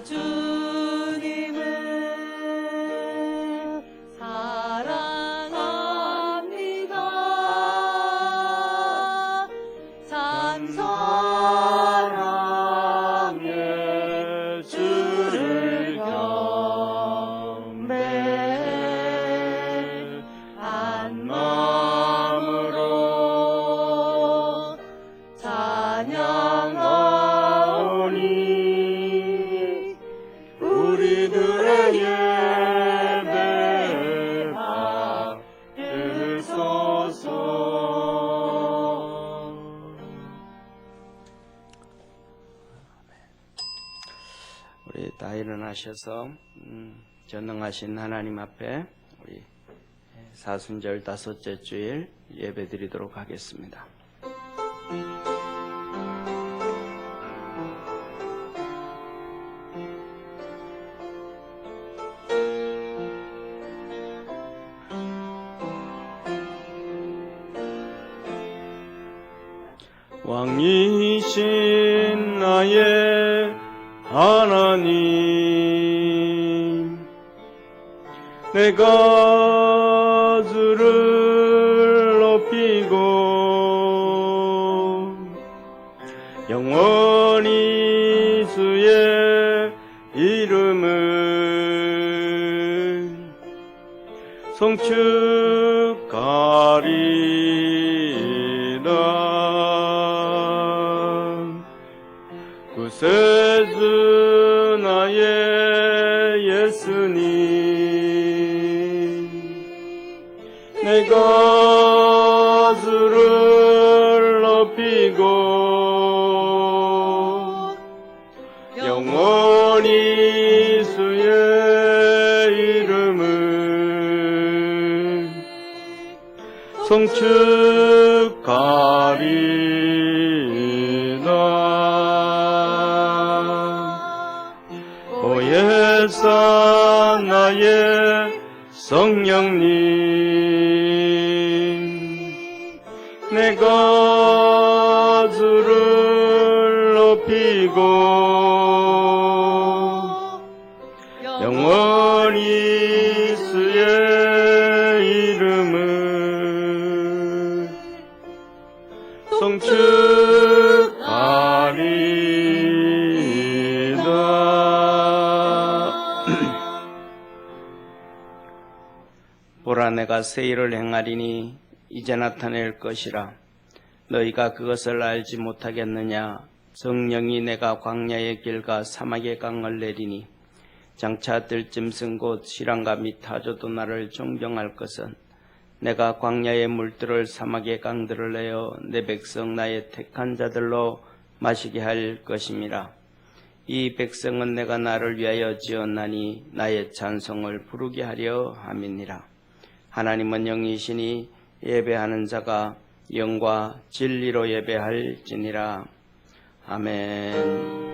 주님을 사랑합니다. 찬사랑의 주를 경배한 마음으로 찬양하오니 우리들의 예배 받으소서. 우리 다 일어나셔서 전능하신 하나님 앞에 우리 사순절 다섯째 주일 예배 드리도록 하겠습니다. 왕이신 나의 하나님, 내가 주를 높이고 영원히 주의 이름을 송축하리이다. 구세주 나의 예수님, 내가 주를 높이고 영원히 주의 이름을 송축하리이다. 보혜사 나의 성령님, 내가 주를 높이고 영원히 주의 이름을 송축하리이다. 보라, 내가 새 일을 행하리니 이제 나타낼 것이라. 너희가 그것을 알지 못하겠느냐? 성령이 내가 광야의 길과 사막의 강을 내리니 장차 들짐승 곧 시랑과 및 타조도 나를 존경할 것은 내가 광야의 물들을 사막의 강들을 내어 내 백성 나의 택한 자들로 마시게 할 것임이라. 이 백성은 내가 나를 위하여 지었나니 나의 찬송을 부르게 하려 함이니라. 하나님은 영이시니 예배하는 자가 영과 진리로 예배할지니라. 아멘.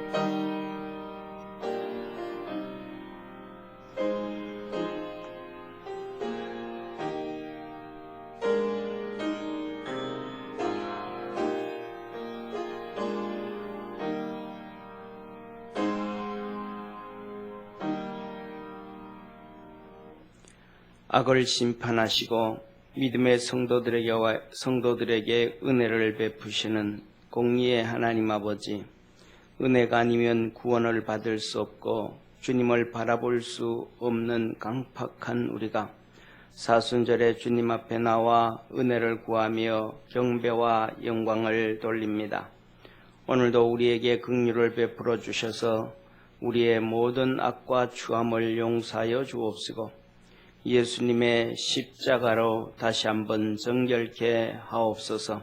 악을 심판하시고 믿음의 성도들에게 은혜를 베푸시는 공의의 하나님 아버지, 은혜가 아니면 구원을 받을 수 없고 주님을 바라볼 수 없는 강팍한 우리가 사순절에 주님 앞에 나와 은혜를 구하며 경배와 영광을 돌립니다. 오늘도 우리에게 긍휼을 베풀어 주셔서 우리의 모든 악과 추함을 용서하여 주옵시고 예수님의 십자가로 다시 한번 정결케 하옵소서.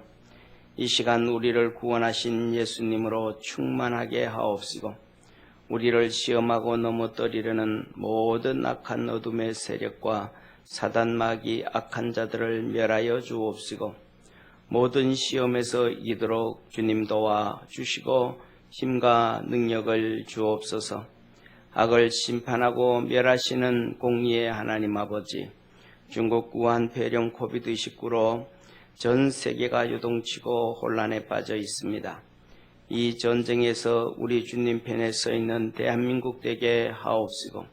이 시간 우리를 구원하신 예수님으로 충만하게 하옵시고 우리를 시험하고 넘어뜨리려는 모든 악한 어둠의 세력과 사단마귀 악한 자들을 멸하여 주옵시고 모든 시험에서 이기도록 주님 도와 주시고 힘과 능력을 주옵소서. 악을 심판하고 멸하시는 공의의 하나님 아버지, 중국 우한 폐렴 코비드19로 전 세계가 요동치고 혼란에 빠져 있습니다. 이 전쟁에서 우리 주님 편에 서 있는 대한민국 되게 하옵시고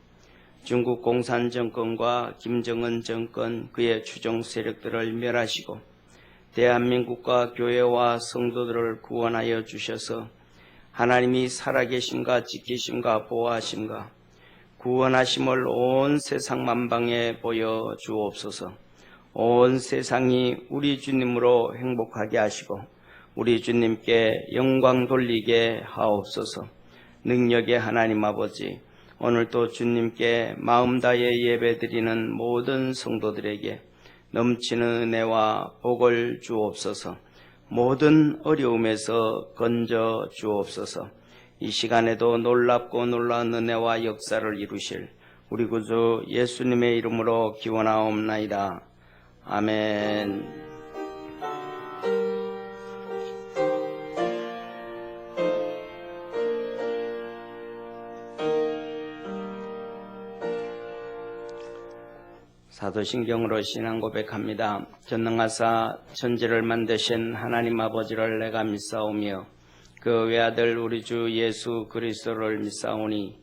중국 공산 정권과 김정은 정권 그의 추종 세력들을 멸하시고 대한민국과 교회와 성도들을 구원하여 주셔서 하나님이 살아계심과 지키심과 보호하심과 구원하심을 온 세상 만방에 보여 주옵소서. 온 세상이 우리 주님으로 행복하게 하시고 우리 주님께 영광 돌리게 하옵소서. 능력의 하나님 아버지, 오늘도 주님께 마음 다해 예배드리는 모든 성도들에게 넘치는 은혜와 복을 주옵소서. 모든 어려움에서 건져 주옵소서. 이 시간에도 놀랍고 놀라운 은혜와 역사를 이루실 우리 구주 예수님의 이름으로 기원하옵나이다. 아멘. 사도신경으로 신앙 고백합니다. 전능하사 천지를 만드신 하나님 아버지를 내가 믿사오며 그 외아들 우리 주 예수 그리스도를 믿사오니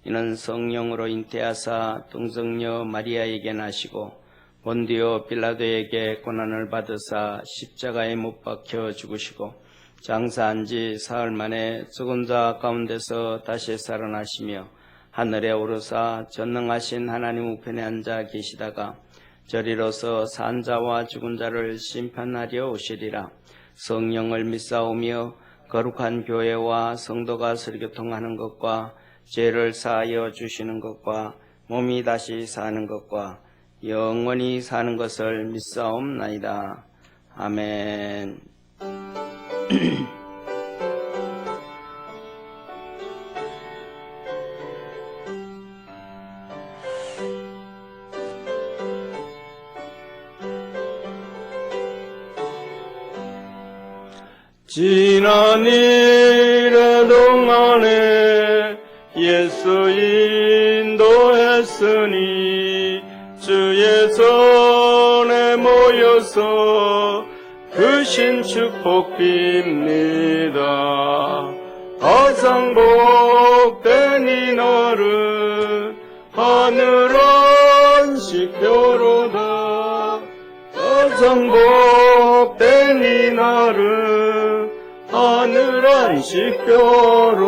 이는 성령으로 잉태하사 동성녀 마리아에게 나시고 본디오 빌라도에게 고난을 받으사 십자가에 못 박혀 죽으시고 장사한 지 사흘 만에 죽은 자 가운데서 다시 살아나시며 하늘에 오르사 전능하신 하나님 우편에 앉아 계시다가 저리로서 산 자와 죽은 자를 심판하려 오시리라. 성령을 믿사오며 거룩한 교회와 성도가 설교통하는 것과 죄를 사하여 주시는 것과 몸이 다시 사는 것과 영원히 사는 것을 믿사옵나이다. 아멘. 지난 일의 동안에 예수 인도했으니 주의 손에 모여서 크신 축복 빕니다. 가장 복된 이날은 하늘 안식표로다. 가장 복된 이날은 하늘 안식표로다.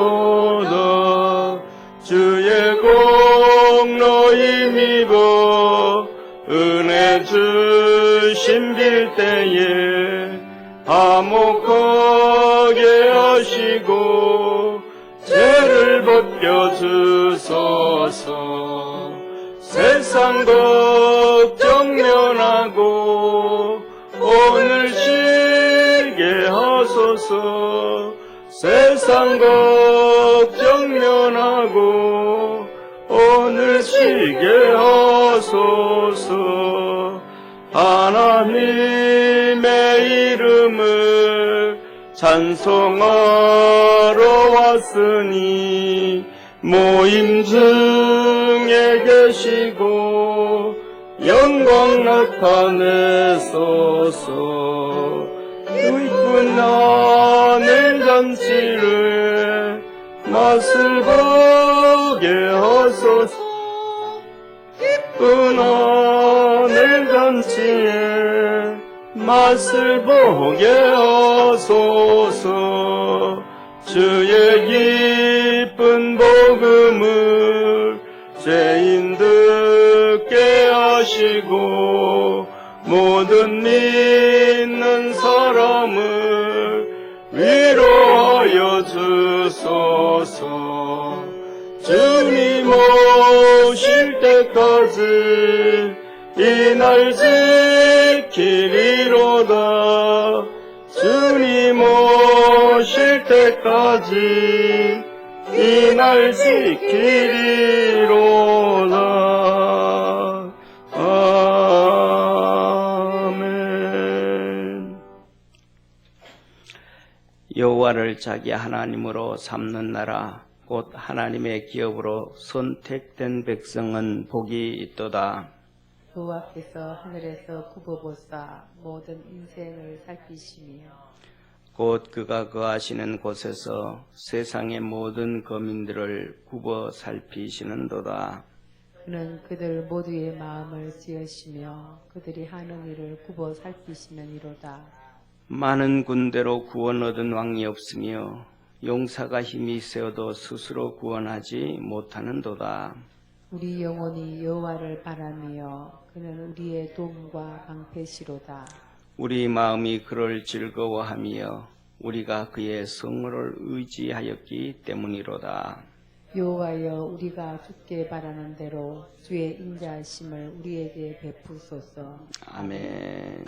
주의 공로 힘입어 은혜 주심 빌 때에 화목하게 하시고 죄를 벗겨주소서. 세상 걱정 면하고 오늘 쉬게 하소서. 세상 걱정 면하고 오늘 쉬게 하소서. 하나님의 이름을 찬송하러 왔으니 모임 중에 계시고 영광 나타내소서. 기쁜 하늘 잔치를 맛을 보게 하소서. 기쁜 하늘 잔치에 맛을 보게 하소서. 주의 기쁜 복음을 죄인 듣게 하시고 모든 믿는 사람을 위로하여 주소서. 주님 오실 때까지 이 날 지키리로다. 주님 오실 때까지 이 날 지키리로다. 아멘. 여호와를 자기 하나님으로 삼는 나라 곧 하나님의 기업으로 선택된 백성은 복이 있도다. 여호와께서 하늘에서 굽어보사 모든 인생을 살피시며 곧 그가 거하시는 곳에서 세상의 모든 거민들을 굽어 살피시는도다. 그는 그들 모두의 마음을 찌으시며 그들이 하는 일을 굽어 살피시느니로다. 많은 군대로 구원 얻은 왕이 없으며 용사가 힘이 세어도 스스로 구원하지 못하는도다. 우리 영혼이 여호와를 바라며 그는 우리의 도움과 방패시로다. 우리 마음이 그를 즐거워하며 우리가 그의 성호를 의지하였기 때문이로다. 여호와여, 우리가 주께 바라는 대로 주의 인자하심을 우리에게 베푸소서. 아멘.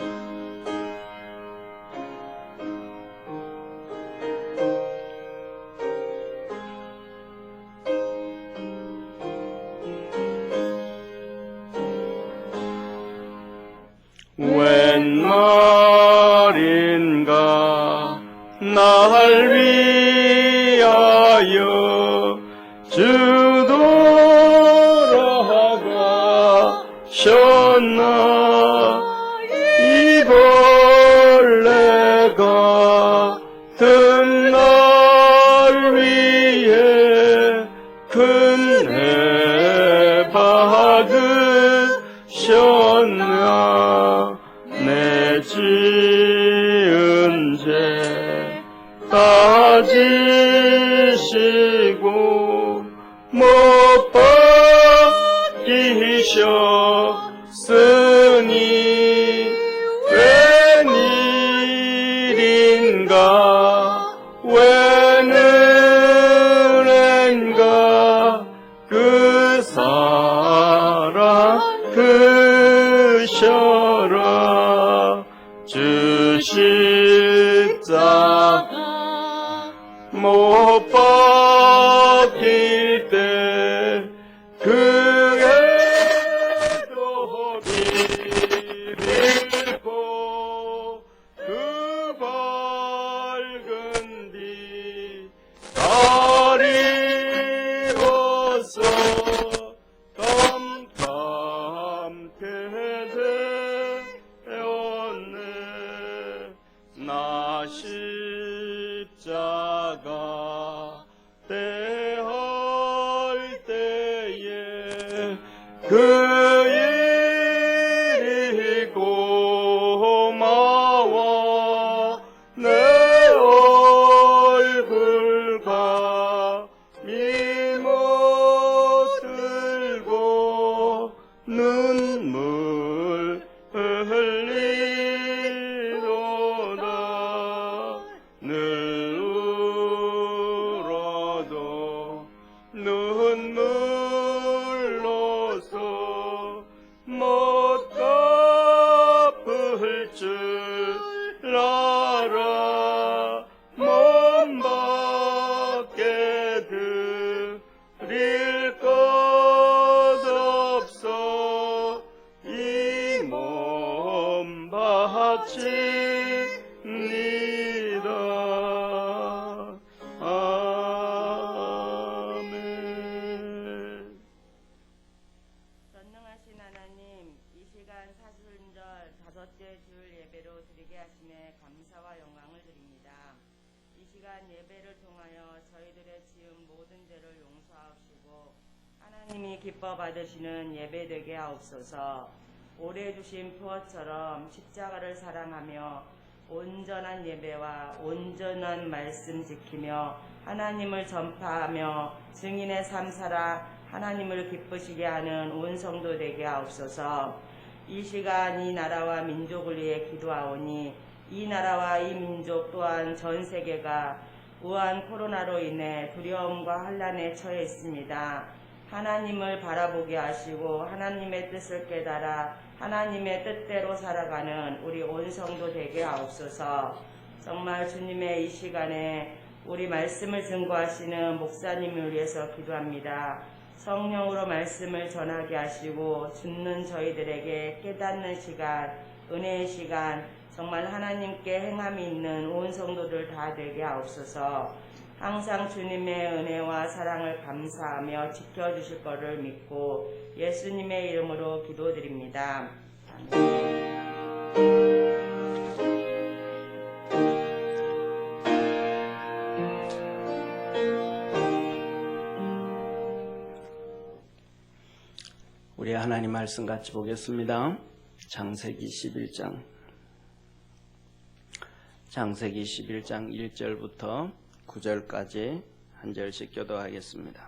웬 말인가 날 위하여 주 돌아가셨나. 이 벌레가 든 날 위해 큰애 받으셨나. 내 지은 죄 다 지시고 못 박히셨으니 웬일인가 웬은혜인가 그 사랑 크셔라. 주 십자가 못 박힐 때 그의 도비를 보 그 밝은 빛 다리로서 깜깜케 되었네. 나 십자가 대할 때에 그 일이 고마워 내 얼굴과 미못 들고 눈물 흘리도다. 늘 울어도 눈물로서 못 갚을 줄 알아. 몸 밖에 드릴 것 없어 이 몸 바칩니다. 아멘. 전능하신 하나님, 이 시간 사순절 다섯째 주일 예배로 드리게 하심에 감사와 영광을 드립니다. 이 시간 예배를 통하여 저희들의 지은 모든 죄를 용서하시고 하나님이 기뻐 받으시는 예배 되게 하옵소서. 올해 주신 푸어처럼 십자가를 사랑하며 온전한 예배와 온전한 말씀 지키며 하나님을 전파하며 증인의 삶 살아 하나님을 기쁘시게 하는 온 성도 되게 하옵소서. 이 시간 이 나라와 민족을 위해 기도하오니 이 나라와 이 민족 또한 전 세계가 우한 코로나로 인해 두려움과 환난에 처해 있습니다. 하나님을 바라보게 하시고 하나님의 뜻을 깨달아 하나님의 뜻대로 살아가는 우리 온 성도 되게 하옵소서. 정말 주님의 이 시간에 우리 말씀을 증거하시는 목사님을 위해서 기도합니다. 성령으로 말씀을 전하게 하시고 듣는 저희들에게 깨닫는 시간, 은혜의 시간, 정말 하나님께 행함이 있는 온 성도들 다 되게 하옵소서. 항상 주님의 은혜와 사랑을 감사하며 지켜주실 것을 믿고 예수님의 이름으로 기도드립니다. 아멘. 우리 하나님 말씀 같이 보겠습니다. 창세기 11장 1절부터 9절까지 한 절씩 교도하겠습니다.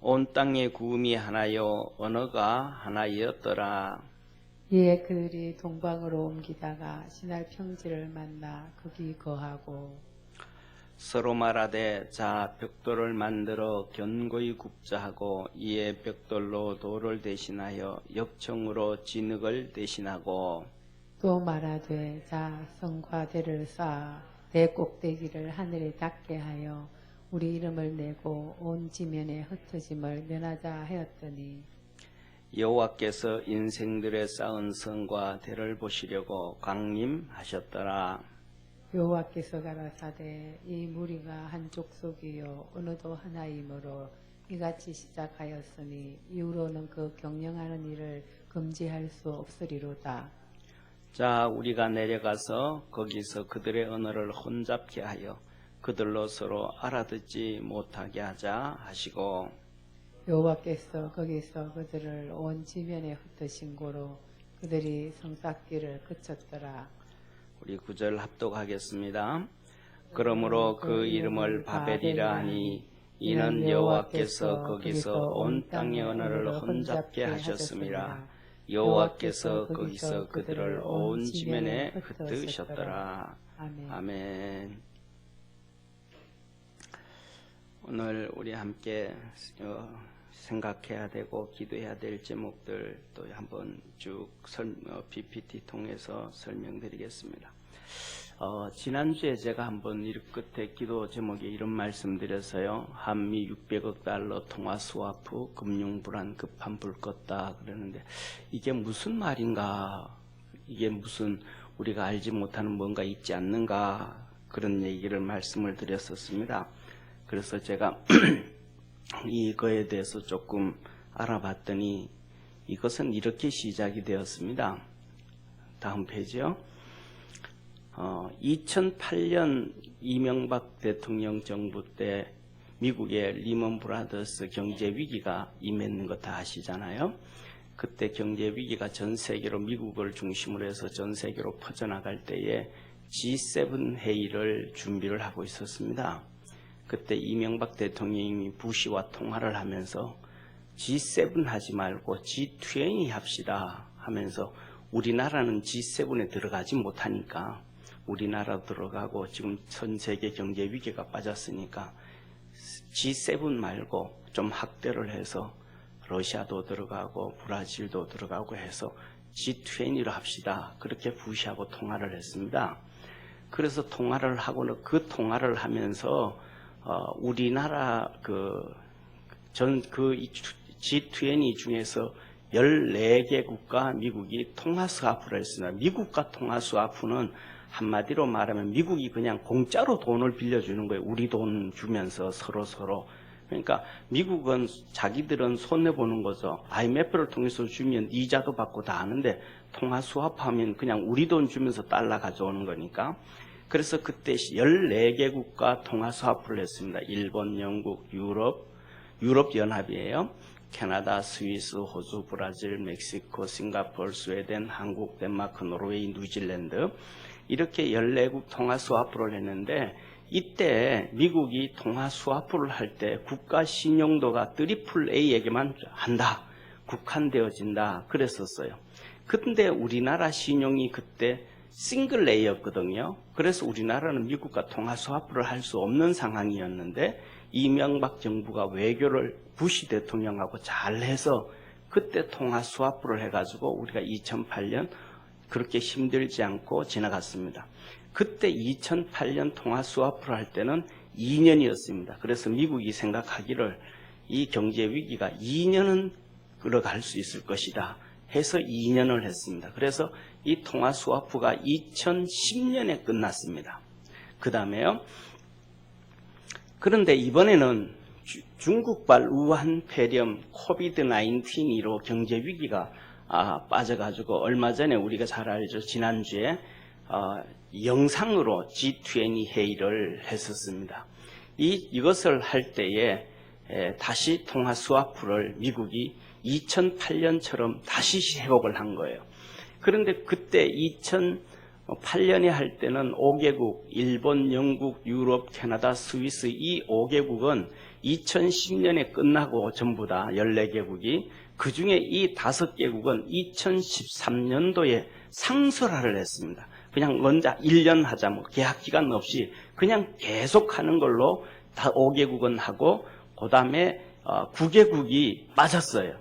온 땅의 구음이 하나요 언어가 하나이었더라. 이에 그들이 동방으로 옮기다가 신할 평지를 만나 거기 거하고 서로 말하되 자 벽돌을 만들어 견고히 굽자 하고 이에 벽돌로 돌을 대신하여 역청으로 진흙을 대신하고 또 말하되 자 성과 대를 쌓아 대 꼭대기를 하늘에 닿게 하여 우리 이름을 내고 온 지면에 흩어짐을 면하자 하였더니 여호와께서 인생들의 쌓은 성과 대를 보시려고 강림하셨더라. 여호와께서 가라사대 이 무리가 한 족속이요 언어도 하나이므로 이같이 시작하였으니 이후로는 그 경영하는 일을 금지할 수 없으리로다. 자 우리가 내려가서 거기서 그들의 언어를 혼잡케 하여 그들로 서로 알아듣지 못하게 하자 하시고 여호와께서 거기서 그들을 온 지면에 흩으신 고로 그들이 성쌓기를 그쳤더라. 우리 9절 합독하겠습니다. 그러므로 그 이름을 바벨이라 하니 이는 여호와께서 거기서 온 땅의 언어를 혼잡게 하셨음이라. 여호와께서 거기서 그들을 온 지면에 흩으셨더라. 아멘. 오늘 우리 함께 생각해야 되고 기도해야 될 제목들 또 한번 쭉 PPT 통해서 설명드리겠습니다. 지난주에 제가 한번 이 끝에 기도 제목에 이런 말씀 드렸어요. 한미 600억 달러 통화 스와프 금융 불안 급한 불 껐다 그러는데 이게 무슨 말인가? 이게 무슨 우리가 알지 못하는 뭔가 있지 않는가? 그런 얘기를 말씀을 드렸었습니다. 그래서 제가 이거에 대해서 조금 알아봤더니 이것은 이렇게 시작이 되었습니다. 다음 페이지요. 2008년 이명박 대통령 정부 때 미국의 리먼 브라더스 경제 위기가 임했는 거 다 아시잖아요. 그때 경제 위기가 전 세계로 미국을 중심으로 해서 전 세계로 퍼져나갈 때에 G7 회의를 준비를 하고 있었습니다. 그때 이명박 대통령이 부시와 통화를 하면서 G7 하지 말고 G20 합시다 하면서 우리나라는 G7에 들어가지 못하니까 우리나라 들어가고 지금 전 세계 경제 위기가 빠졌으니까 G7 말고 좀 확대를 해서 러시아도 들어가고 브라질도 들어가고 해서 G20로 합시다. 그렇게 부시하고 통화를 했습니다. 그래서 통화를 하고는 그 통화를 하면서 우리나라 G20 중에서 14개국과 미국이 통화 스와프를 했습니다. 미국과 통화 스와프는 한마디로 말하면 미국이 그냥 공짜로 돈을 빌려주는 거예요. 우리 돈 주면서 서로. 그러니까 미국은 자기들은 손해보는 거죠. IMF를 통해서 주면 이자도 받고 다 하는데 통화 스와프하면 그냥 우리 돈 주면서 달러 가져오는 거니까. 그래서 그때 14개국과 통화 스와프를 했습니다. 일본, 영국, 유럽연합이에요. 캐나다, 스위스, 호주, 브라질, 멕시코, 싱가포르, 스웨덴, 한국, 덴마크, 노르웨이, 뉴질랜드 이렇게 14국 통화 스와프를 했는데 이때 미국이 통화 스와프를 할 때 국가 신용도가 AAA에게만 한다. 국한되어진다. 그랬었어요. 근데 우리나라 신용이 그때 싱글 A였거든요. 그래서 우리나라는 미국과 통화 스와프를 할 수 없는 상황이었는데 이명박 정부가 외교를 부시 대통령하고 잘해서 그때 통화 스와프를 해가지고 우리가 2008년 그렇게 힘들지 않고 지나갔습니다. 그때 2008년 통화 스와프를 할 때는 2년이었습니다. 그래서 미국이 생각하기를 이 경제 위기가 2년은 끌어갈 수 있을 것이다 해서 2년을 했습니다. 그래서 이 통화 스와프가 2010년에 끝났습니다. 그 다음에요. 그런데 이번에는 중국발 우한 폐렴 코비드-19로 경제 위기가 빠져가지고 얼마 전에 우리가 잘 알죠. 지난주에 영상으로 G20 회의를 했었습니다. 이것을 할 때에 다시 통화 스와프를 미국이 2008년처럼 다시 회복을 한 거예요. 그런데 그때 2008년에 할 때는 5개국, 일본, 영국, 유럽, 캐나다, 스위스 이 5개국은 2010년에 끝나고 전부 다 14개국이 그중에 이 5개국은 2013년도에 상설화를 했습니다. 그냥 먼저 1년 하자, 뭐 계약 기간 없이 그냥 계속 하는 걸로 다 5개국은 하고 그 다음에 9개국이 빠졌어요.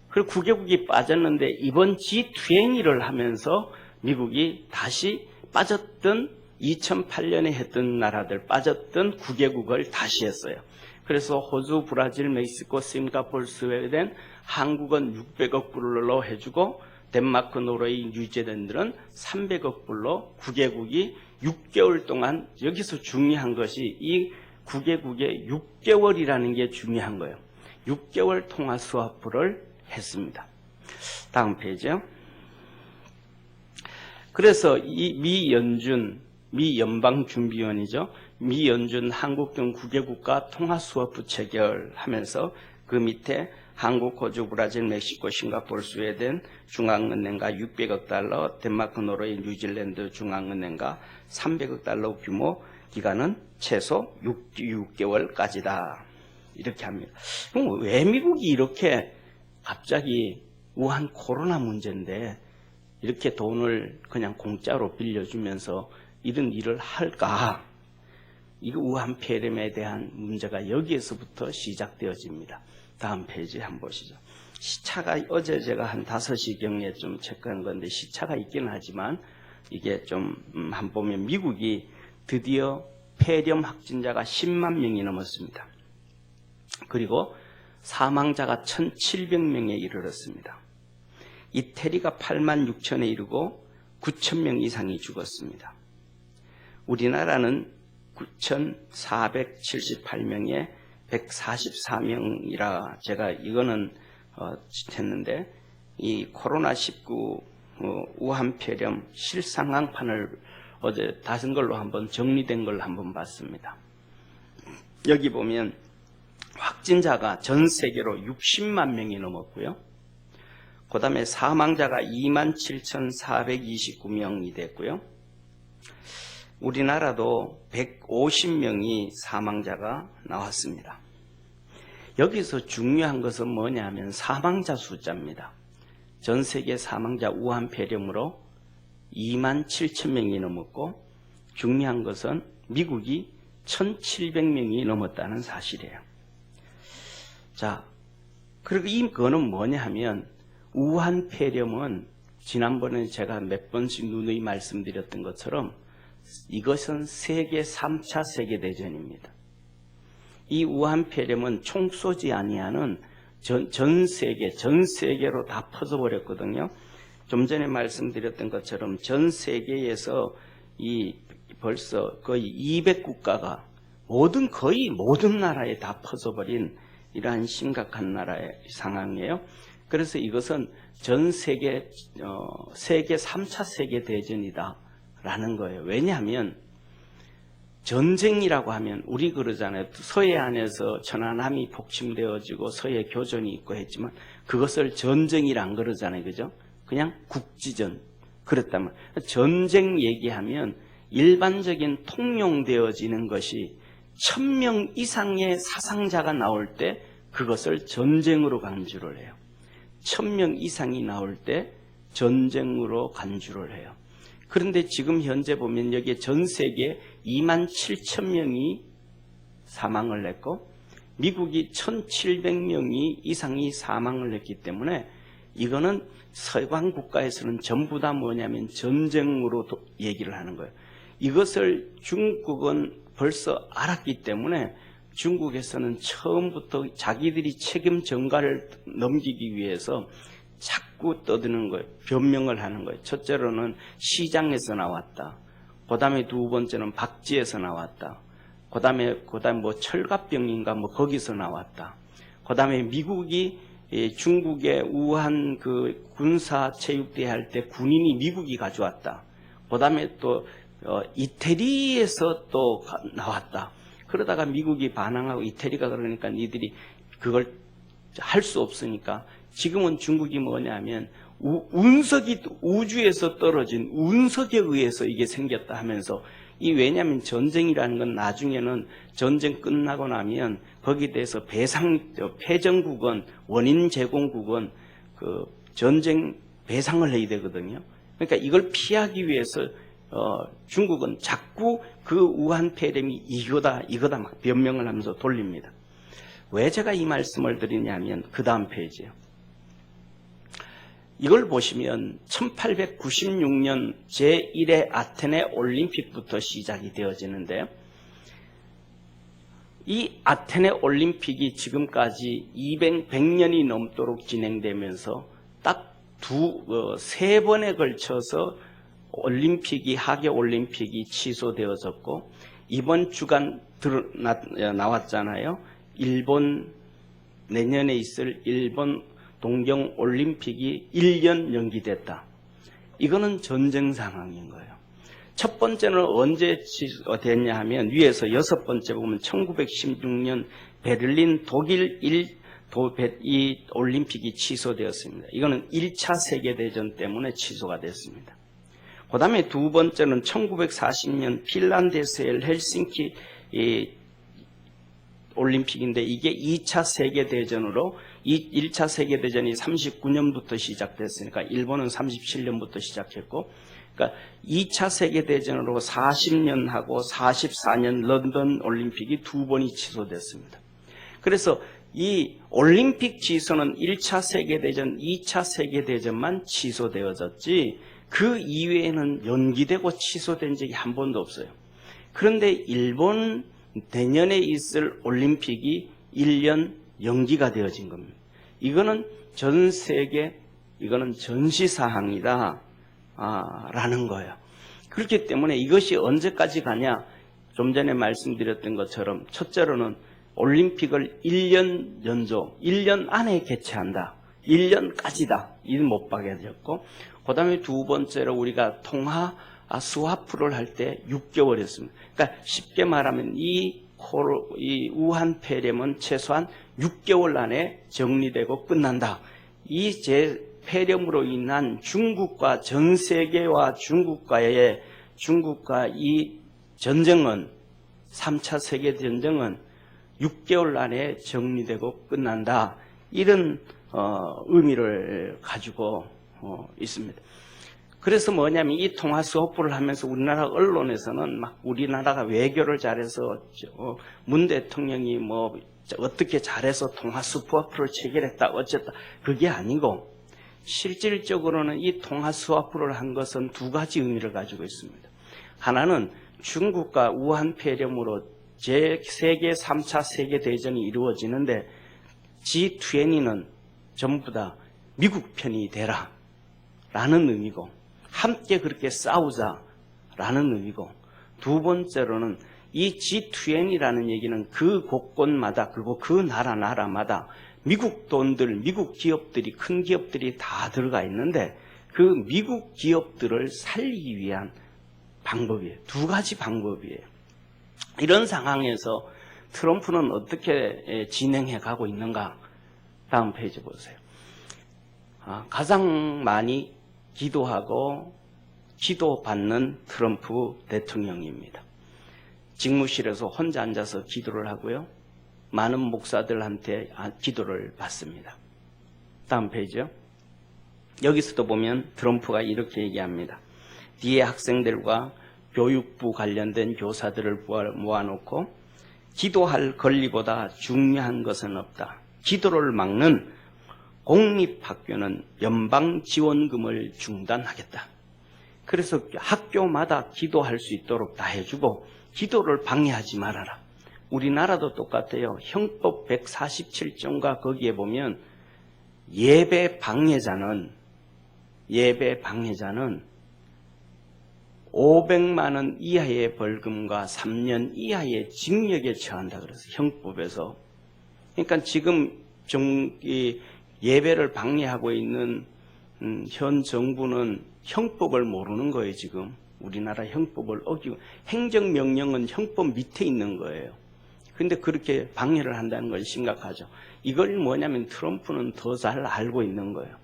그리고 9개국이 빠졌는데 이번 G20를 하면서 미국이 다시 빠졌던 2008년에 했던 나라들 빠졌던 9개국을 다시 했어요. 그래서 호주, 브라질, 멕시코, 싱가포르, 스웨덴, 한국은 600억 불로 해주고 덴마크, 노르웨이, 뉴질랜드는 300억 불로 9개국이 6개월 동안 여기서 중요한 것이 이 9개국의 6개월이라는 게 중요한 거예요. 6개월 통화 스와프를 했습니다. 다음 페이지요. 그래서 이 미 연방준비원이죠. 미연준 한국 등 9개국과 통화 스와프 체결하면서 그 밑에 한국, 호주, 브라질, 멕시코, 싱가포르, 스웨덴 중앙은행과 600억 달러, 덴마크, 노르웨이, 뉴질랜드 중앙은행과 300억 달러 규모 기간은 최소 6개월까지다. 이렇게 합니다. 그럼 왜 미국이 이렇게 갑자기 우한 코로나 문제인데 이렇게 돈을 그냥 공짜로 빌려주면서 이런 일을 할까? 이 우한 폐렴에 대한 문제가 여기에서부터 시작되어집니다. 다음 페이지 한번 보시죠. 시차가 어제 제가 한 5시경에 좀 체크한 건데 시차가 있긴 하지만 이게 좀 한번 보면 미국이 드디어 폐렴 확진자가 10만 명이 넘었습니다. 그리고 사망자가 1,700명에 이르렀습니다. 이태리가 8만 6천에 이르고 9천 명 이상이 죽었습니다. 우리나라는 9,478명에 144명이라 제가 이거는 했는데 이 코로나19 우한 폐렴 실상황판을 어제 다른 걸로 한번 정리된 걸 한번 봤습니다. 여기 보면 확진자가 전 세계로 60만 명이 넘었고요. 그 다음에 사망자가 27,429명이 됐고요. 우리나라도 150명이 사망자가 나왔습니다. 여기서 중요한 것은 뭐냐면 사망자 숫자입니다. 전 세계 사망자 우한 폐렴으로 27,000명이 넘었고 중요한 것은 미국이 1,700명이 넘었다는 사실이에요. 자, 그리고 이거는 뭐냐 하면 우한 폐렴은 지난번에 제가 몇 번씩 누누이 말씀드렸던 것처럼 이것은 세계 3차 세계대전입니다. 이 우한 폐렴은 총 쏘지 아니하는 전 세계로 다 퍼져버렸거든요. 좀 전에 말씀드렸던 것처럼 전 세계에서 벌써 거의 200국가가 거의 모든 나라에 다 퍼져버린 이러한 심각한 나라의 상황이에요. 그래서 이것은 전 세계 3차 세계대전이다. 라는 거예요. 왜냐하면 전쟁이라고 하면 우리 그러잖아요. 서해안에서 천안함이 폭침되어지고 서해 교전이 있고 했지만 그것을 전쟁이라 안 그러잖아요. 그죠? 그냥 국지전. 그렇다면 전쟁 얘기하면 일반적인 통용되어지는 것이 1,000명 이상의 사상자가 나올 때 그것을 전쟁으로 간주를 해요. 1,000명 이상이 나올 때 전쟁으로 간주를 해요. 그런데 지금 현재 보면 여기에 전 세계 27,000명이 사망을 했고 미국이 1,700명이 이상이 사망을 했기 때문에 이거는 서방 국가에서는 전부 다 뭐냐면 전쟁으로 얘기를 하는 거예요. 이것을 중국은 벌써 알았기 때문에 중국에서는 처음부터 자기들이 책임 전가를 넘기기 위해서 자꾸 떠드는 거예요. 변명을 하는 거예요. 첫째로는 시장에서 나왔다. 그 다음에 두 번째는 박지에서 나왔다. 그 다음에 뭐 철갑병인가 뭐 거기서 나왔다. 그 다음에 미국이 중국의 우한 그 군사 체육대회 할 때 군인이 미국이 가져왔다. 그 다음에 또 이태리에서 또 나왔다. 그러다가 미국이 반항하고 이태리가 그러니까 니들이 그걸 할 수 없으니까 지금은 중국이 뭐냐면 운석이 우주에서 떨어진 운석에 의해서 이게 생겼다 하면서 왜냐하면 전쟁이라는 건 나중에는 전쟁 끝나고 나면 거기에 대해서 패전국은 원인 제공국은 그 전쟁 배상을 해야 되거든요. 그러니까 이걸 피하기 위해서 중국은 자꾸 그 우한 폐렴이 이거다 막 변명을 하면서 돌립니다. 왜 제가 이 말씀을 드리냐면 그 다음 페이지예요. 이걸 보시면 1896년 제1회 아테네 올림픽부터 시작이 되어지는데요. 이 아테네 올림픽이 지금까지 100년이 넘도록 진행되면서 딱 세 번에 걸쳐서 하계 올림픽이 취소되어졌고 이번 주간 나왔잖아요. 내년에 있을 일본 동경 올림픽이 1년 연기됐다. 이거는 전쟁 상황인 거예요. 첫 번째는 언제 취소됐냐 하면 위에서 6번째 보면 1916년 베를린 독일 이 올림픽이 취소되었습니다. 이거는 1차 세계대전 때문에 취소가 됐습니다. 그 다음에 두 번째는 1940년 핀란드에서 헬싱키 올림픽인데 이게 2차 세계대전으로 1차 세계대전이 39년부터 시작됐으니까 일본은 37년부터 시작했고 그러니까 2차 세계대전으로 40년하고 44년 런던 올림픽이 두 번이 취소됐습니다. 그래서 이 올림픽 취소는 1차 세계대전, 2차 세계대전만 취소되어졌지 그 이외에는 연기되고 취소된 적이 한 번도 없어요. 그런데 일본 내년에 있을 올림픽이 1년 연기가 되어진 겁니다. 이거는 전 세계, 이거는 전시사항이다 라는 거예요. 그렇기 때문에 이것이 언제까지 가냐, 좀 전에 말씀드렸던 것처럼 첫째로는 올림픽을 1년 연속, 1년 안에 개최한다. 1년까지다. 이는 못 박아졌고, 그 다음에 두 번째로 우리가 통화 스와프를 할 때 6개월이었습니다. 그러니까 쉽게 말하면 이 우한 폐렴은 최소한 6개월 안에 정리되고 끝난다. 이 폐렴으로 인한 중국과 전 세계와 중국과 이 전쟁은 3차 세계전쟁은 6개월 안에 정리되고 끝난다. 이런 의미를 가지고 있습니다. 그래서 뭐냐면 이 통화 수업을 하면서 우리나라 언론에서는 막 우리나라가 외교를 잘해서 문 대통령이 뭐 어떻게 잘해서 통화 수업을 체결했다 어쨌다 그게 아니고 실질적으로는 이 통화 수업을 한 것은 두 가지 의미를 가지고 있습니다. 하나는 중국과 우한 폐렴으로 세계 3차 세계대전이 이루어지는데 G20는 전부 다 미국 편이 되라 라는 의미고 함께 그렇게 싸우자라는 의미고 두 번째로는 이 G20이라는 얘기는 그 곳곳마다 그리고 그 나라마다 미국 돈들, 미국 기업들이 큰 기업들이 다 들어가 있는데 그 미국 기업들을 살리기 위한 방법이에요. 두 가지 방법이에요. 이런 상황에서 트럼프는 어떻게 진행해 가고 있는가? 다음 페이지 보세요. 가장 많이 기도하고 기도받는 트럼프 대통령입니다. 직무실에서 혼자 앉아서 기도를 하고요. 많은 목사들한테 기도를 받습니다. 다음 페이지요. 여기서도 보면 트럼프가 이렇게 얘기합니다. 뒤에 학생들과 교육부 관련된 교사들을 모아놓고 기도할 권리보다 중요한 것은 없다. 기도를 막는 공립학교는 연방지원금을 중단하겠다. 그래서 학교마다 기도할 수 있도록 다 해주고 기도를 방해하지 말아라. 우리나라도 똑같아요. 형법 147조인가 거기에 보면 예배 방해자는 500만 원 이하의 벌금과 3년 이하의 징역에 처한다 그래서 형법에서. 그러니까 지금 예배를 방해하고 있는 현 정부는 형법을 모르는 거예요. 지금 우리나라 형법을 어기고 행정명령은 형법 밑에 있는 거예요. 근데 그렇게 방해를 한다는 것이 심각하죠. 이걸 뭐냐면 트럼프는 더 잘 알고 있는 거예요.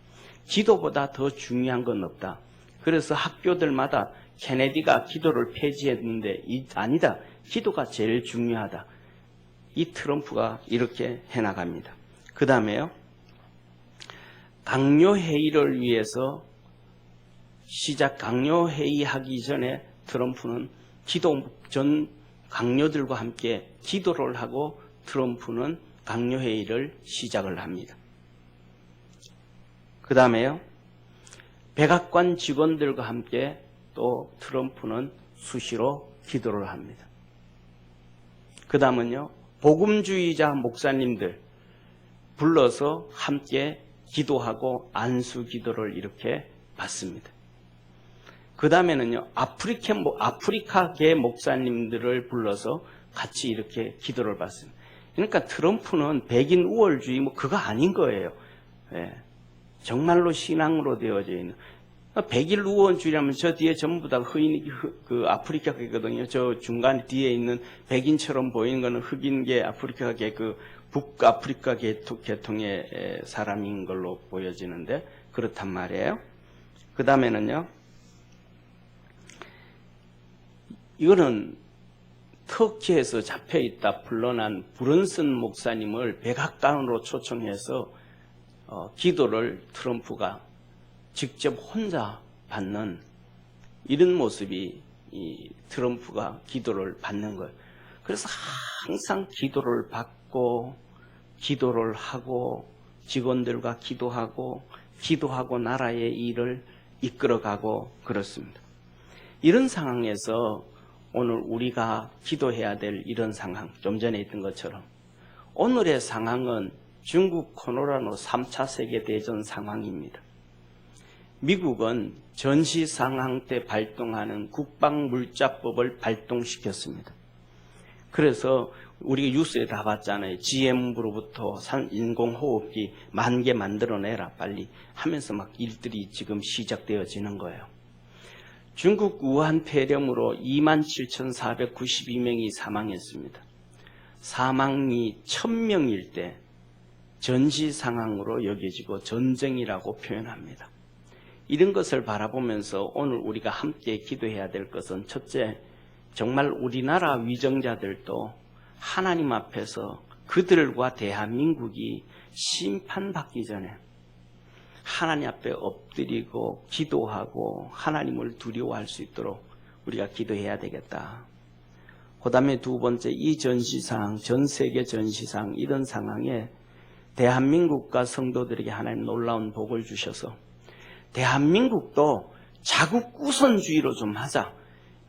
기도보다 더 중요한 건 없다. 그래서 학교들마다 케네디가 기도를 폐지했는데 아니다. 기도가 제일 중요하다. 이 트럼프가 이렇게 해나갑니다. 그 다음에요. 강요회의를 위해서 강요회의 하기 전에 트럼프는 기도 전 강요들과 함께 기도를 하고 트럼프는 강요회의를 시작을 합니다. 그 다음에요. 백악관 직원들과 함께 또 트럼프는 수시로 기도를 합니다. 그 다음은요. 복음주의자 목사님들 불러서 함께 기도하고 안수 기도를 이렇게 받습니다. 그 다음에는요. 아프리카계 목사님들을 불러서 같이 이렇게 기도를 받습니다. 그러니까 트럼프는 백인 우월주의 그거 아닌 거예요. 예. 정말로 신앙으로 되어져 있는. 백인 우월주의라면 저 뒤에 전부 다 그 아프리카계거든요. 저 중간 뒤에 있는 백인처럼 보이는 거는 흑인계 아프리카계 그 북아프리카 계통의 사람인 걸로 보여지는데 그렇단 말이에요. 그 다음에는요. 이거는 터키에서 잡혀있다 불러난 브런슨 목사님을 백악관으로 초청해서 기도를 트럼프가 직접 혼자 받는 이런 모습이 이 트럼프가 기도를 받는 거예요. 그래서 항상 기도를 받고 기도를 하고 직원들과 기도하고 나라의 일을 이끌어가고 그렇습니다. 이런 상황에서 오늘 우리가 기도해야 될 이런 상황, 좀 전에 있던 것처럼 오늘의 상황은 중국 코로나 3차 세계대전 상황입니다. 미국은 전시 상황 때 발동하는 국방물자법을 발동시켰습니다. 그래서 우리가 뉴스에 다 봤잖아요. GM으로부터 인공호흡기 10,000개 만들어내라 빨리 하면서 막 일들이 지금 시작되어지는 거예요. 중국 우한 폐렴으로 27,492명이 사망했습니다. 사망이 1,000명일 때 전시 상황으로 여겨지고 전쟁이라고 표현합니다. 이런 것을 바라보면서 오늘 우리가 함께 기도해야 될 것은 첫째, 정말 우리나라 위정자들도 하나님 앞에서 그들과 대한민국이 심판받기 전에 하나님 앞에 엎드리고 기도하고 하나님을 두려워할 수 있도록 우리가 기도해야 되겠다. 그 다음에 두 번째, 이 전시상, 전 세계 전시상 이런 상황에 대한민국과 성도들에게 하나님 놀라운 복을 주셔서 대한민국도 자국 우선주의로 좀 하자.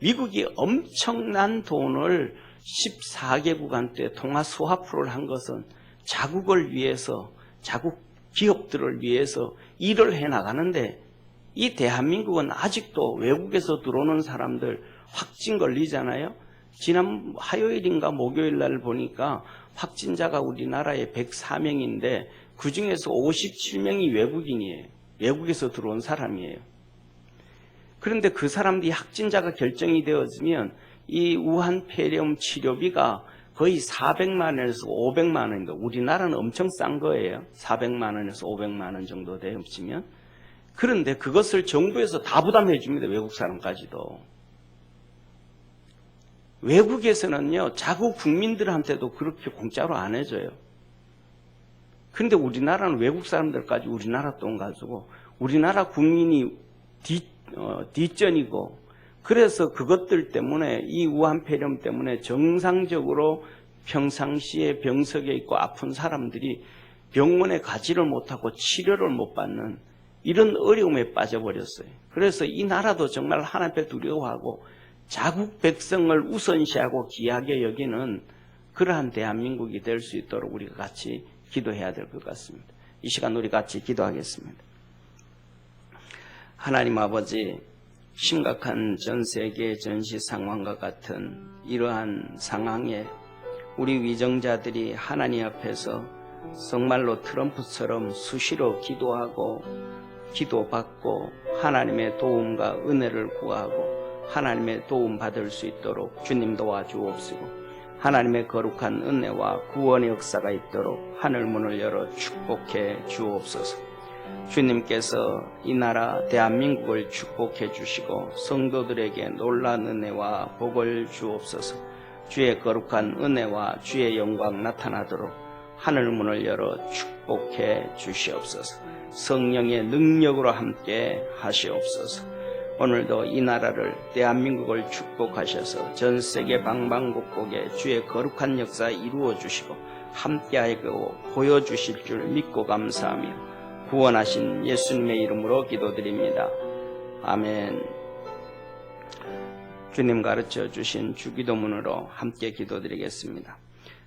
미국이 엄청난 돈을 14개국한테 통화 스와프를 한 것은 자국을 위해서, 자국 기업들을 위해서 일을 해나가는데 이 대한민국은 아직도 외국에서 들어오는 사람들 확진 걸리잖아요. 지난 화요일인가 목요일 날 보니까 확진자가 우리나라에 104명인데 그중에서 57명이 외국인이에요. 외국에서 들어온 사람이에요. 그런데 그 사람들이 확진자가 결정이 되어지면 이 우한 폐렴 치료비가 거의 400만 원에서 500만 원인가. 우리나라는 엄청 싼 거예요. 400만 원에서 500만 원 정도 되면. 그런데 그것을 정부에서 다 부담해 줍니다. 외국 사람까지도. 외국에서는요, 자국 국민들한테도 그렇게 공짜로 안 해줘요. 그런데 우리나라는 외국 사람들까지 우리나라 돈 가지고 우리나라 국민이 뒷전이고, 그래서 그것들 때문에 이 우한 폐렴 때문에 정상적으로 평상시에 병석에 있고 아픈 사람들이 병원에 가지를 못하고 치료를 못 받는 이런 어려움에 빠져버렸어요. 그래서 이 나라도 정말 하나님 앞에 두려워하고 자국 백성을 우선시하고 귀하게 여기는 그러한 대한민국이 될 수 있도록 우리가 같이 기도해야 될 것 같습니다. 이 시간 우리 같이 기도하겠습니다. 하나님 아버지, 심각한 전 세계 전시 상황과 같은 이러한 상황에 우리 위정자들이 하나님 앞에서 정말로 트럼프처럼 수시로 기도하고 기도받고 하나님의 도움과 은혜를 구하고 하나님의 도움 받을 수 있도록 주님 도와주옵시고, 하나님의 거룩한 은혜와 구원의 역사가 있도록 하늘 문을 열어 축복해 주옵소서. 주님께서 이 나라 대한민국을 축복해 주시고 성도들에게 놀라운 은혜와 복을 주옵소서. 주의 거룩한 은혜와 주의 영광 나타나도록 하늘 문을 열어 축복해 주시옵소서. 성령의 능력으로 함께 하시옵소서. 오늘도 이 나라를 대한민국을 축복하셔서 전 세계 방방곡곡에 주의 거룩한 역사 이루어 주시고 함께하고 보여주실 줄 믿고 감사하며 구원하신 예수님의 이름으로 기도드립니다. 아멘. 주님 가르쳐 주신 주기도문으로 함께 기도드리겠습니다.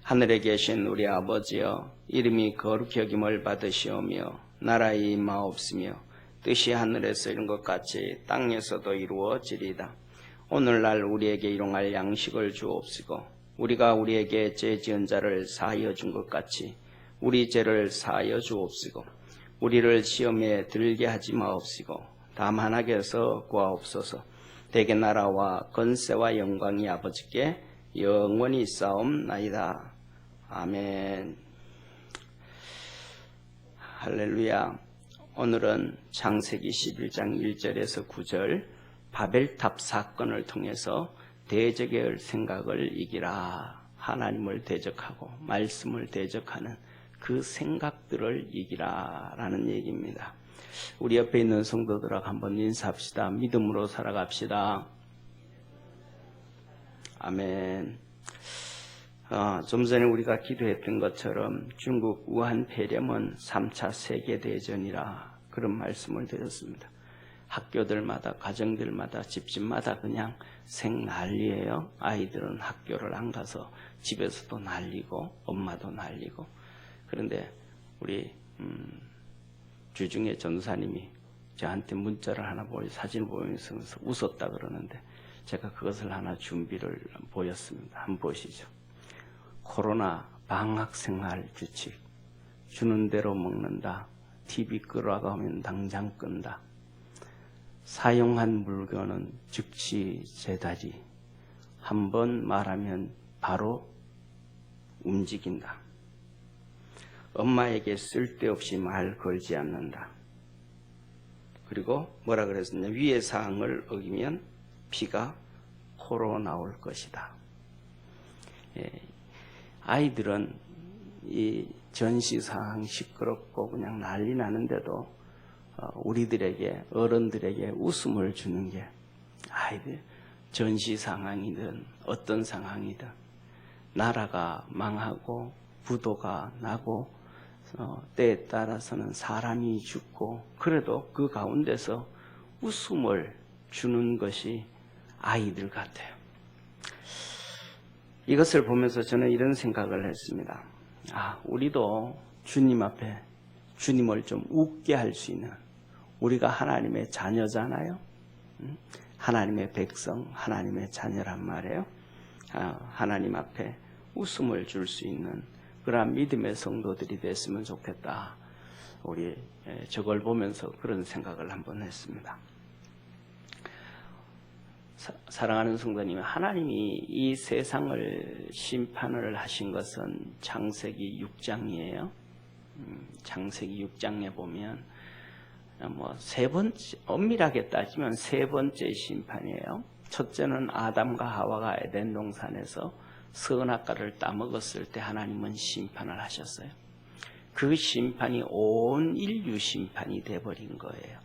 하늘에 계신 우리 아버지여, 이름이 거룩히 여김을 받으시오며 나라의 임하옵시며 뜻이 하늘에서 이룬 것 같이 땅에서도 이루어지리이다. 오늘날 우리에게 일용할 양식을 주옵시고 우리가 우리에게 죄 지은 자를 사하여 준 것 같이 우리 죄를 사하여 주옵시고 우리를 시험에 들게 하지 마옵시고 다만 악에서 구하옵소서. 대개 나라와 건세와 영광이 아버지께 영원히 있사옵나이다. 아멘. 할렐루야. 오늘은 창세기 11장 1절에서 9절 바벨탑 사건을 통해서 대적의 생각을 이기라. 하나님을 대적하고 말씀을 대적하는 그 생각들을 이기라 라는 얘기입니다. 우리 옆에 있는 성도들하고 한번 인사합시다. 믿음으로 살아갑시다. 아멘. 좀 전에 우리가 기도했던 것처럼 중국 우한 폐렴은 3차 세계대전이라 그런 말씀을 드렸습니다. 학교들마다 가정들마다 집집마다 그냥 생난리예요. 아이들은 학교를 안 가서 집에서도 난리고 엄마도 난리고. 그런데 우리 주중에 전도사님이 저한테 문자를 하나 사진을 보면서 웃었다 그러는데 제가 그것을 하나 준비를 보였습니다. 한번 보시죠. 코로나 방학생활 규칙. 주는 대로 먹는다. TV 끄라고 하면 당장 끈다. 사용한 물건은 즉시 제다리. 한번 말하면 바로 움직인다. 엄마에게 쓸데없이 말 걸지 않는다. 그리고 뭐라 그랬었냐. 위의 사항을 어기면 피가 코로 나올 것이다. 아이들은 이 전시사항 시끄럽고 그냥 난리 나는데도 우리들에게 어른들에게 웃음을 주는 게 아이들 전시 상황이든 어떤 상황이든 나라가 망하고 부도가 나고 때에 따라서는 사람이 죽고 그래도 그 가운데서 웃음을 주는 것이 아이들 같아요. 이것을 보면서 저는 이런 생각을 했습니다. 우리도 주님 앞에 주님을 좀 웃게 할 수 있는 우리가 하나님의 자녀잖아요. 하나님의 백성, 하나님의 자녀란 말이에요. 하나님 앞에 웃음을 줄 수 있는 그러한 믿음의 성도들이 됐으면 좋겠다. 우리 저걸 보면서 그런 생각을 한번 했습니다. 사랑하는 성도님, 하나님이 이 세상을 심판을 하신 것은 창세기 6장이에요. 창세기 6장에 보면 세 번째, 엄밀하게 따지면 세 번째 심판이에요. 첫째는 아담과 하와가 에덴 동산에서 선악과를 따먹었을 때 하나님은 심판을 하셨어요. 그 심판이 온 인류 심판이 돼버린 거예요.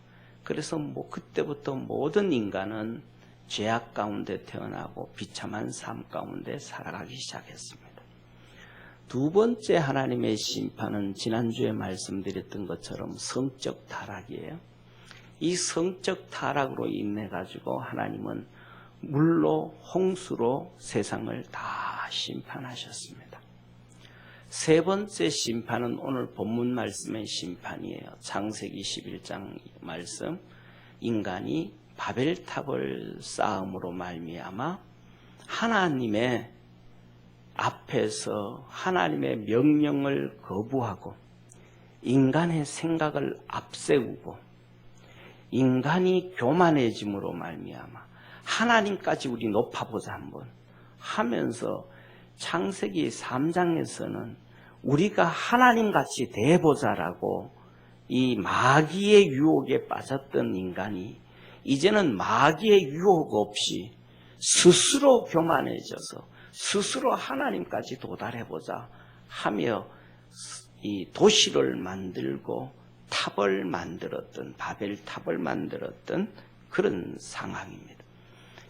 그래서 그때부터 모든 인간은 죄악 가운데 태어나고 비참한 삶 가운데 살아가기 시작했습니다. 두 번째 하나님의 심판은 지난주에 말씀드렸던 것처럼 성적 타락이에요. 이 성적 타락으로 인해 가지고 하나님은 물로 홍수로 세상을 다 심판하셨습니다. 세 번째 심판은 오늘 본문 말씀의 심판이에요. 창세기 11장 말씀. 인간이 바벨탑을 쌓음으로 말미암아 하나님의 앞에서 하나님의 명령을 거부하고 인간의 생각을 앞세우고 인간이 교만해짐으로 말미암아 하나님까지 우리 높아보자 한번 하면서 창세기 3장에서는 우리가 하나님같이 대보자라고 이 마귀의 유혹에 빠졌던 인간이 이제는 마귀의 유혹 없이 스스로 교만해져서 스스로 하나님까지 도달해보자 하며 이 도시를 만들고 탑을 만들었던, 바벨탑을 만들었던 그런 상황입니다.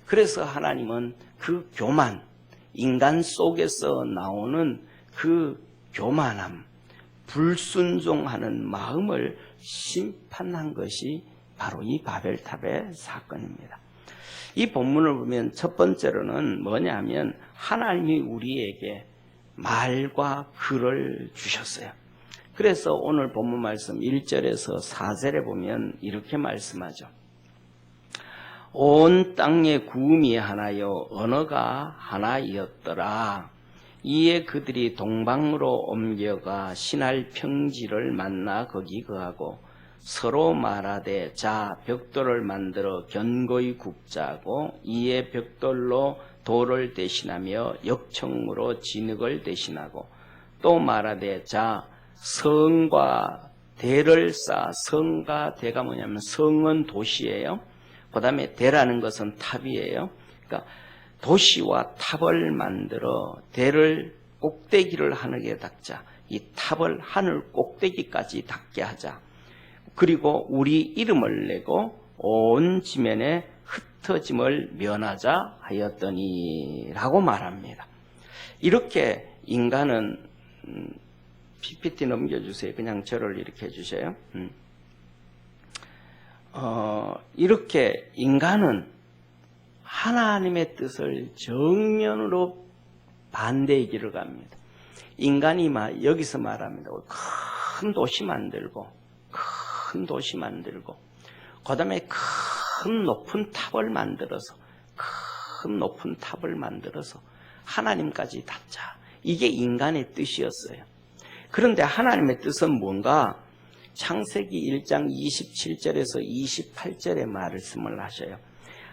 그래서 하나님은 그 교만, 인간 속에서 나오는 그 교만함, 불순종하는 마음을 심판한 것이 바로 이 바벨탑의 사건입니다. 이 본문을 보면 첫 번째로는 뭐냐면 하나님이 우리에게 말과 글을 주셨어요. 그래서 오늘 본문 말씀 1절에서 4절에 보면 이렇게 말씀하죠. 온 땅에 구음이 하나요 언어가 하나이었더라. 이에 그들이 동방으로 옮겨가 신할 평지를 만나 거기 거하고 서로 말하되 자 벽돌을 만들어 견고히 굽자고 이에 벽돌로 돌을 대신하며 역청으로 진흙을 대신하고 또 말하되 자 성과 대를 쌓아. 성과 대가 뭐냐면 성은 도시예요. 그 다음에 대라는 것은 탑이에요. 그러니까 도시와 탑을 만들어 대를 꼭대기를 하늘에 닦자. 이 탑을 하늘 꼭대기까지 닿게 하자. 그리고 우리 이름을 내고 온 지면에 흩어짐을 면하자 하였더니 라고 말합니다. 이렇게 인간은 PPT 넘겨주세요. 그냥 저를 이렇게 해주세요. 이렇게 인간은 하나님의 뜻을 정면으로 반대의 길을 갑니다. 인간이 여기서 말합니다. 큰 도시 만들고 그 다음에 큰 높은 탑을 만들어서 하나님까지 닿자. 이게 인간의 뜻이었어요. 그런데 하나님의 뜻은 뭔가? 창세기 1장 27절에서 28절의 말씀을 하셔요.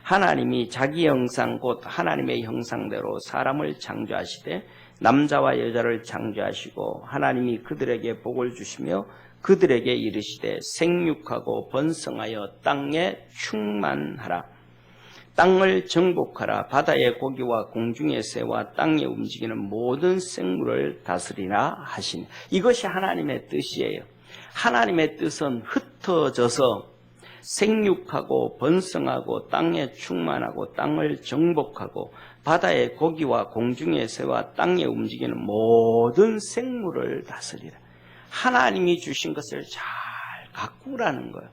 하나님이 자기 형상 곧 하나님의 형상대로 사람을 창조하시되 남자와 여자를 창조하시고 하나님이 그들에게 복을 주시며 그들에게 이르시되 생육하고 번성하여 땅에 충만하라. 땅을 정복하라. 바다의 고기와 공중의 새와 땅에 움직이는 모든 생물을 다스리라 하시니. 이것이 하나님의 뜻이에요. 하나님의 뜻은 흩어져서 생육하고 번성하고 땅에 충만하고 땅을 정복하고 바다의 고기와 공중의 새와 땅에 움직이는 모든 생물을 다스리라. 하나님이 주신 것을 잘 가꾸라는 거예요.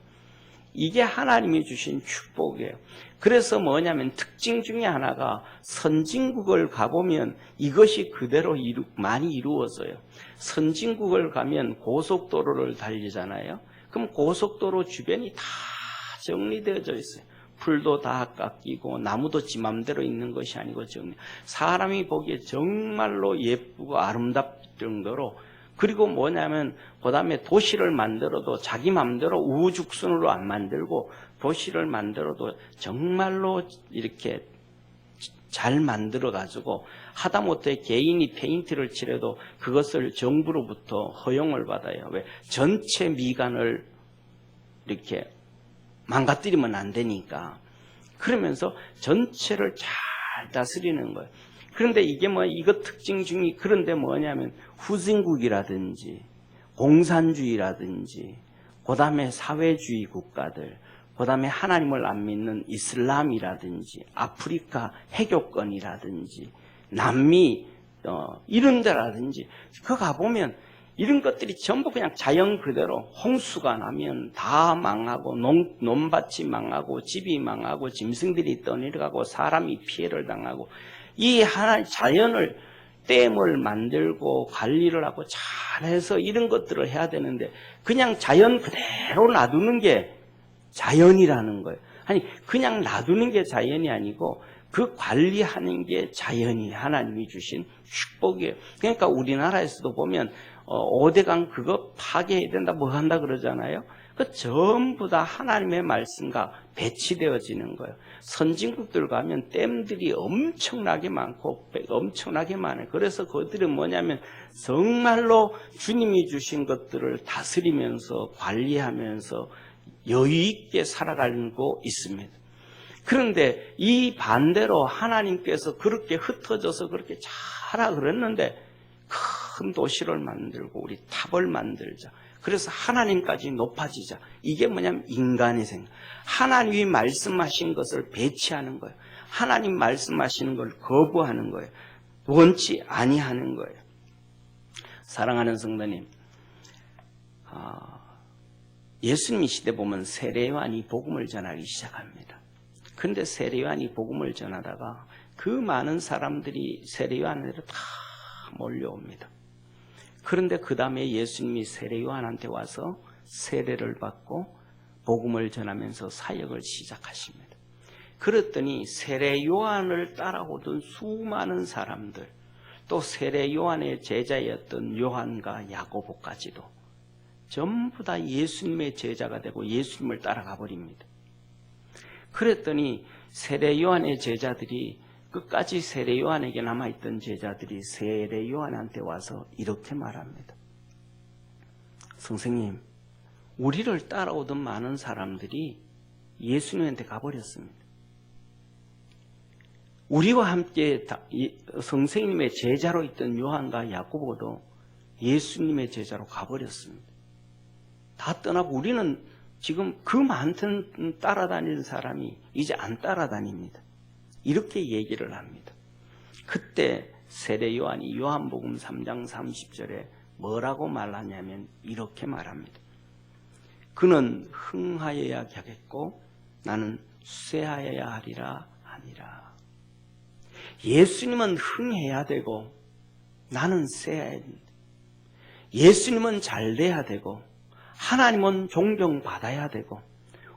이게 하나님이 주신 축복이에요. 그래서 뭐냐면 특징 중에 하나가 선진국을 가보면 이것이 그대로 많이 이루어져요. 선진국을 가면 고속도로를 달리잖아요. 그럼 고속도로 주변이 다 정리되어져 있어요. 풀도 다 깎이고 나무도 지 맘대로 있는 것이 아니고 사람이 보기에 정말로 예쁘고 아름답을 정도로. 그리고 뭐냐면 그 다음에 도시를 만들어도 자기 맘대로 우후죽순으로 안 만들고 도시를 만들어도 정말로 이렇게 잘 만들어 가지고 하다못해 개인이 페인트를 칠해도 그것을 정부로부터 허용을 받아요. 왜? 전체 미관을 이렇게 망가뜨리면 안 되니까. 그러면서 전체를 잘 다스리는 거예요. 그런데 이게 이거 특징 중에 그런데 뭐냐면 후진국이라든지 공산주의라든지 그 다음에 사회주의 국가들, 그 다음에 하나님을 안 믿는 이슬람이라든지 아프리카 해교권이라든지 남미 이런 데라든지 그 가보면 이런 것들이 전부 그냥 자연 그대로 홍수가 나면 다 망하고 논밭이 망하고 집이 망하고 짐승들이 떠내려가고 사람이 피해를 당하고 이 자연을 댐을 만들고 관리를 하고 잘해서 이런 것들을 해야 되는데 그냥 자연 그대로 놔두는 게 자연이라는 거예요. 아니 그냥 놔두는 게 자연이 아니고 그 관리하는 게 자연이 하나님이 주신 축복이에요. 그러니까 우리나라에서도 보면 5대강 그거 파괴해야 된다 뭐 한다 그러잖아요. 그 전부 다 하나님의 말씀과 배치되어지는 거예요. 선진국들 가면 댐들이 엄청나게 많고 엄청나게 많아요. 그래서 그들은 뭐냐면 정말로 주님이 주신 것들을 다스리면서 관리하면서 여유 있게 살아가고 있습니다. 그런데 이 반대로 하나님께서 그렇게 흩어져서 그렇게 잘하고 그랬는데 큰 도시를 만들고 우리 탑을 만들자. 그래서 하나님까지 높아지자. 이게 뭐냐면 인간의 생각. 하나님이 말씀하신 것을 배치하는 거예요. 하나님 말씀하시는 걸 거부하는 거예요. 원치 아니하는 거예요. 사랑하는 성도님, 예수님 시대 보면 세례요한이 복음을 전하기 시작합니다. 그런데 세례요한이 복음을 전하다가 그 많은 사람들이 세례요한으로 다 몰려옵니다. 그런데 그 다음에 예수님이 세례요한한테 와서 세례를 받고 복음을 전하면서 사역을 시작하십니다. 그랬더니 세례요한을 따라오던 수많은 사람들, 또 세례요한의 제자였던 요한과 야고보까지도 전부 다 예수님의 제자가 되고 예수님을 따라가 버립니다. 그랬더니 세례요한의 제자들이 끝까지 세례요한에게 남아있던 제자들이 세례요한한테 와서 이렇게 말합니다. 선생님, 우리를 따라오던 많은 사람들이 예수님한테 가버렸습니다. 우리와 함께 선생님의 제자로 있던 요한과 야고보도 예수님의 제자로 가버렸습니다. 다 떠나고 우리는 지금 그 많던 따라다니는 사람이 이제 안 따라다닙니다. 이렇게 얘기를 합니다. 그때 세례 요한이 요한복음 3장 30절에 뭐라고 말하냐면 이렇게 말합니다. 그는 흥하여야 하겠고 나는 쇠하여야 하리라 하니라. 예수님은 흥해야 되고 나는 쇠해야 됩니다. 예수님은 잘 돼야 되고 하나님은 존경받아야 되고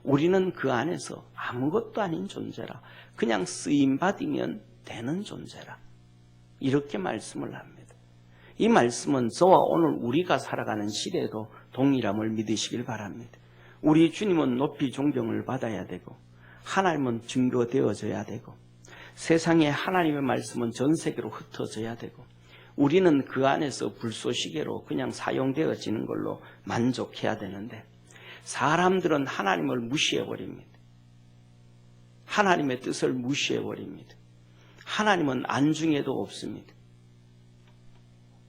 우리는 그 안에서 아무것도 아닌 존재라. 그냥 쓰임받으면 되는 존재라. 이렇게 말씀을 합니다. 이 말씀은 저와 오늘 우리가 살아가는 시대에도 동일함을 믿으시길 바랍니다. 우리 주님은 높이 존경을 받아야 되고 하나님은 증거되어져야 되고 세상에 하나님의 말씀은 전 세계로 흩어져야 되고 우리는 그 안에서 불쏘시개로 그냥 사용되어지는 걸로 만족해야 되는데 사람들은 하나님을 무시해버립니다. 하나님의 뜻을 무시해버립니다. 하나님은 안중에도 없습니다.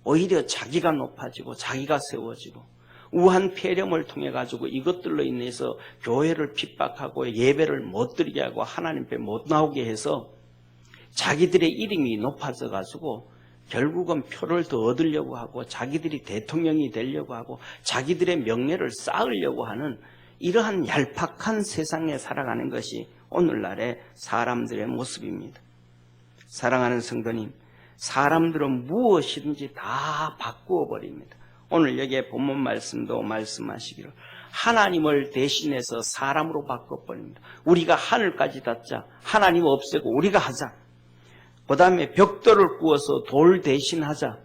오히려 자기가 높아지고 자기가 세워지고 우한 폐렴을 통해 가지고 이것들로 인해서 교회를 핍박하고 예배를 못 드리게 하고 하나님 앞에 못 나오게 해서 자기들의 이름이 높아져 가지고 결국은 표를 더 얻으려고 하고 자기들이 대통령이 되려고 하고 자기들의 명예를 쌓으려고 하는 이러한 얄팍한 세상에 살아가는 것이 오늘날의 사람들의 모습입니다. 사랑하는 성도님, 사람들은 무엇이든지 다 바꾸어 버립니다. 오늘 여기에 본문 말씀도 말씀하시기를 하나님을 대신해서 사람으로 바꿔버립니다. 우리가 하늘까지 닿자. 하나님 없애고 우리가 하자. 그 다음에 벽돌을 구워서 돌 대신하자.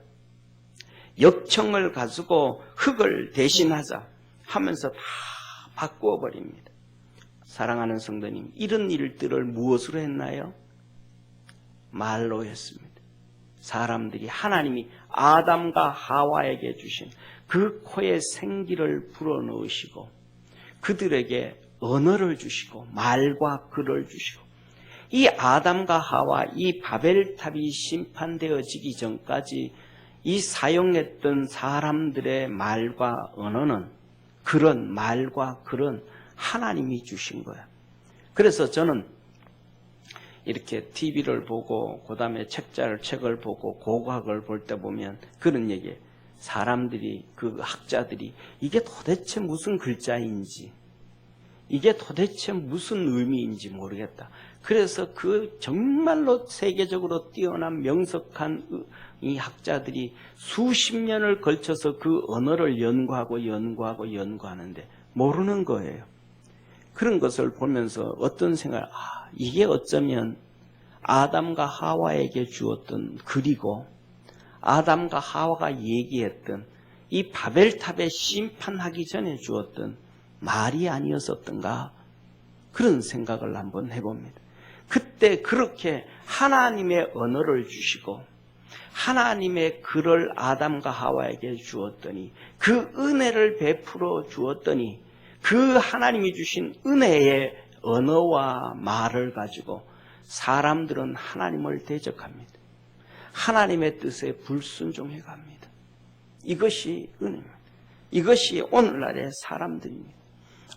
역청을 가지고 흙을 대신하자 하면서 다 바꾸어 버립니다. 사랑하는 성도님, 이런 일들을 무엇으로 했나요? 말로 했습니다. 사람들이 하나님이 아담과 하와에게 주신 그 코에 생기를 불어넣으시고 그들에게 언어를 주시고 말과 글을 주시고 이 아담과 하와 이 바벨탑이 심판되어지기 전까지 이 사용했던 사람들의 말과 언어는 그런 말과 글은 하나님이 주신 거야. 그래서 저는 이렇게 TV를 보고 그 다음에 책을 보고 고고학을 볼 때 보면 그런 얘기예요. 사람들이 그 학자들이 이게 도대체 무슨 글자인지 이게 도대체 무슨 의미인지 모르겠다. 그래서 그 정말로 세계적으로 뛰어난 명석한 이 학자들이 수십 년을 걸쳐서 그 언어를 연구하는데 모르는 거예요. 그런 것을 보면서 어떤 생각을 이게 어쩌면 아담과 하와에게 주었던 글이고 아담과 하와가 얘기했던 이 바벨탑에 심판하기 전에 주었던 말이 아니었었던가 그런 생각을 한번 해봅니다. 그때 그렇게 하나님의 언어를 주시고 하나님의 글을 아담과 하와에게 주었더니 그 은혜를 베풀어 주었더니 그 하나님이 주신 은혜의 언어와 말을 가지고 사람들은 하나님을 대적합니다. 하나님의 뜻에 불순종해 갑니다. 이것이 은혜입니다. 이것이 오늘날의 사람들입니다.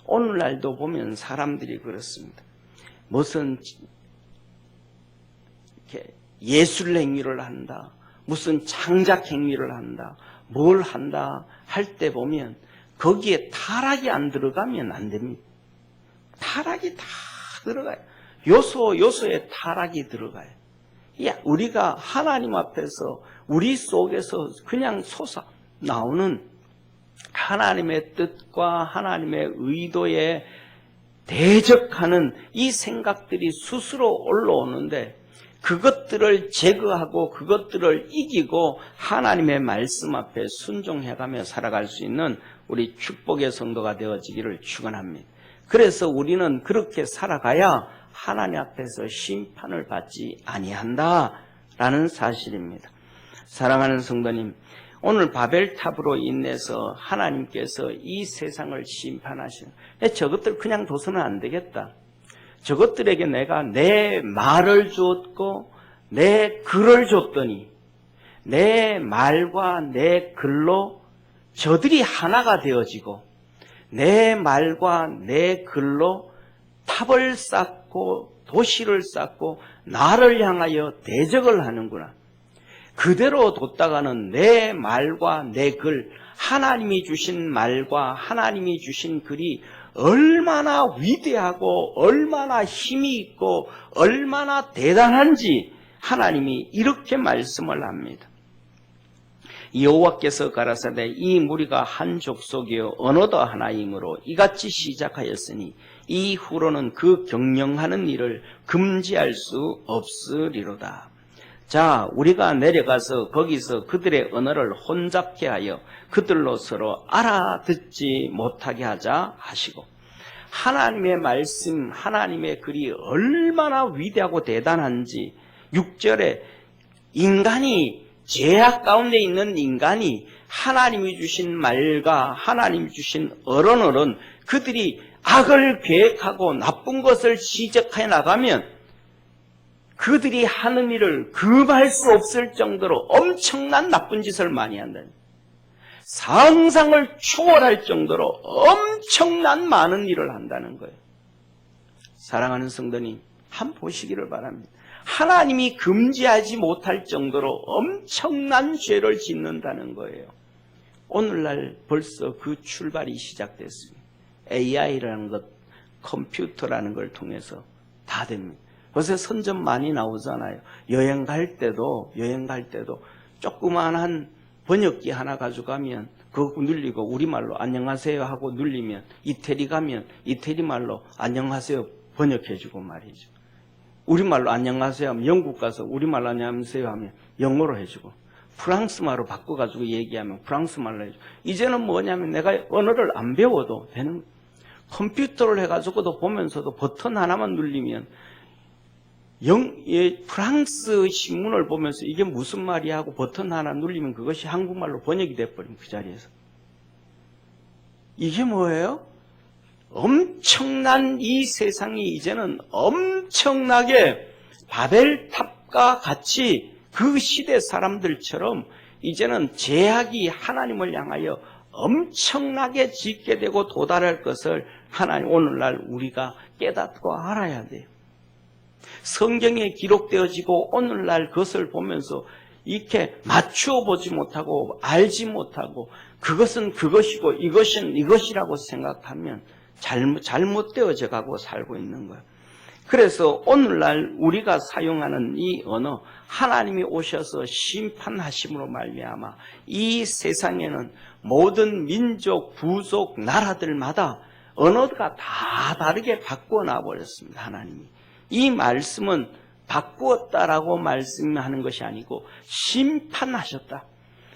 오늘날도 보면 사람들이 그렇습니다. 무슨 이렇게 예술 행위를 한다, 무슨 창작 행위를 한다, 뭘 한다 할 때 보면 거기에 타락이 안 들어가면 안 됩니다. 타락이 다 들어가요. 요소에 타락이 들어가요. 우리가 하나님 앞에서 우리 속에서 그냥 솟아 나오는 하나님의 뜻과 하나님의 의도에 대적하는 이 생각들이 스스로 올라오는데 그것들을 제거하고 그것들을 이기고 하나님의 말씀 앞에 순종해가며 살아갈 수 있는 우리 축복의 성도가 되어지기를 축원합니다. 그래서 우리는 그렇게 살아가야 하나님 앞에서 심판을 받지 아니한다라는 사실입니다. 사랑하는 성도님, 오늘 바벨탑으로 인해서 하나님께서 이 세상을 심판하시는, 저것들 그냥 둬서는 안 되겠다. 저것들에게 내가 내 말을 주었고 내 글을 줬더니 내 말과 내 글로 저들이 하나가 되어지고 내 말과 내 글로 탑을 쌓고 도시를 쌓고 나를 향하여 대적을 하는구나. 그대로 뒀다가는 내 말과 내 글, 하나님이 주신 말과 하나님이 주신 글이 얼마나 위대하고 얼마나 힘이 있고 얼마나 대단한지 하나님이 이렇게 말씀을 합니다. 여호와께서 가라사대 이 무리가 한 족속이요 언어도 하나이므로 이같이 시작하였으니 이후로는 그 경영하는 일을 금지할 수 없으리로다. 자, 우리가 내려가서 거기서 그들의 언어를 혼잡케 하여 그들로 서로 알아듣지 못하게 하자 하시고, 하나님의 말씀, 하나님의 글이 얼마나 위대하고 대단한지 6절에 인간이 죄악 가운데 있는 인간이 하나님이 주신 말과 하나님이 주신 어른어른 그들이 악을 계획하고 나쁜 것을 지적해 나가면 그들이 하는 일을 금할 수 없을 정도로 엄청난 나쁜 짓을 많이 한다. 상상을 초월할 정도로 엄청난 많은 일을 한다는 거예요. 사랑하는 성도님, 한번 보시기를 바랍니다. 하나님이 금지하지 못할 정도로 엄청난 죄를 짓는다는 거예요. 오늘날 벌써 그 출발이 시작됐습니다. AI라는 것, 컴퓨터라는 걸 통해서 다 됩니다. 요새 선전 많이 나오잖아요. 여행 갈 때도 조그만한 번역기 하나 가져가면 그거 눌리고 우리말로 안녕하세요 하고 눌리면 이태리 가면 이태리 말로 안녕하세요 번역해주고 말이죠. 우리말로 안녕하세요 하면 영국 가서 우리말로 안녕하세요 하면 영어로 해주고 프랑스 말로 바꿔가지고 얘기하면 프랑스 말로 해주고 이제는 뭐냐면 내가 언어를 안 배워도 되는 컴퓨터를 해가지고도 보면서도 버튼 하나만 눌리면 프랑스 신문을 보면서 이게 무슨 말이야 하고 버튼 하나 눌리면 그것이 한국말로 번역이 돼버리면 그 자리에서 이게 뭐예요? 엄청난 이 세상이 이제는 엄청나게 바벨탑과 같이 그 시대 사람들처럼 이제는 제약이 하나님을 향하여 엄청나게 짓게 되고 도달할 것을 하나님 오늘날 우리가 깨닫고 알아야 돼요. 성경에 기록되어지고 오늘날 그것을 보면서 이렇게 맞추어 보지 못하고 알지 못하고 그것은 그것이고 이것은 이것이라고 생각하면 잘못되어져 가고 살고 있는 거예요. 그래서 오늘날 우리가 사용하는 이 언어, 하나님이 오셔서 심판하심으로 말미암아 이 세상에는 모든 민족, 부족, 나라들마다 언어가 다 다르게 바꾸어 놔버렸습니다. 하나님이. 이 말씀은 바꾸었다라고 말씀하는 것이 아니고 심판하셨다.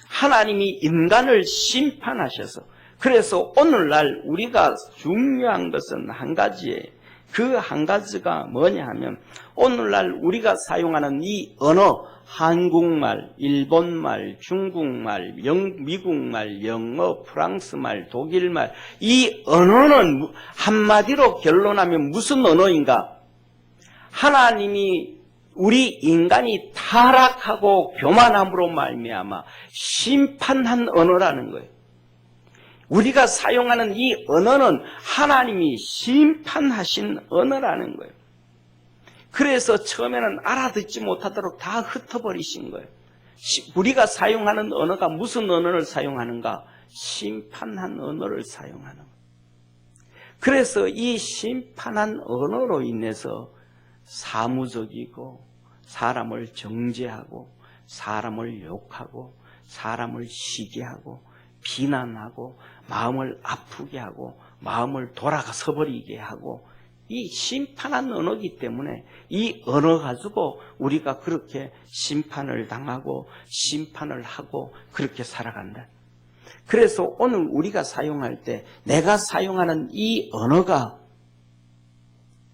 하나님이 인간을 심판하셔서 그래서 오늘날 우리가 중요한 것은 한 가지예요. 그 한 가지가 뭐냐 하면 오늘날 우리가 사용하는 이 언어, 한국말, 일본말, 중국말, 미국말, 영어, 프랑스말, 독일말, 이 언어는 한마디로 결론하면 무슨 언어인가? 하나님이 우리 인간이 타락하고 교만함으로 말미암아 심판한 언어라는 거예요. 우리가 사용하는 이 언어는 하나님이 심판하신 언어라는 거예요. 그래서 처음에는 알아듣지 못하도록 다 흩어버리신 거예요. 우리가 사용하는 언어가 무슨 언어를 사용하는가? 심판한 언어를 사용하는 거예요. 그래서 이 심판한 언어로 인해서 사무적이고 사람을 정죄하고 사람을 욕하고 사람을 시기하고 비난하고 마음을 아프게 하고 마음을 돌아서 버리게 하고 이 심판한 언어이기 때문에 이 언어 가지고 우리가 그렇게 심판을 당하고 심판을 하고 그렇게 살아간다. 그래서 오늘 우리가 사용할 때 내가 사용하는 이 언어가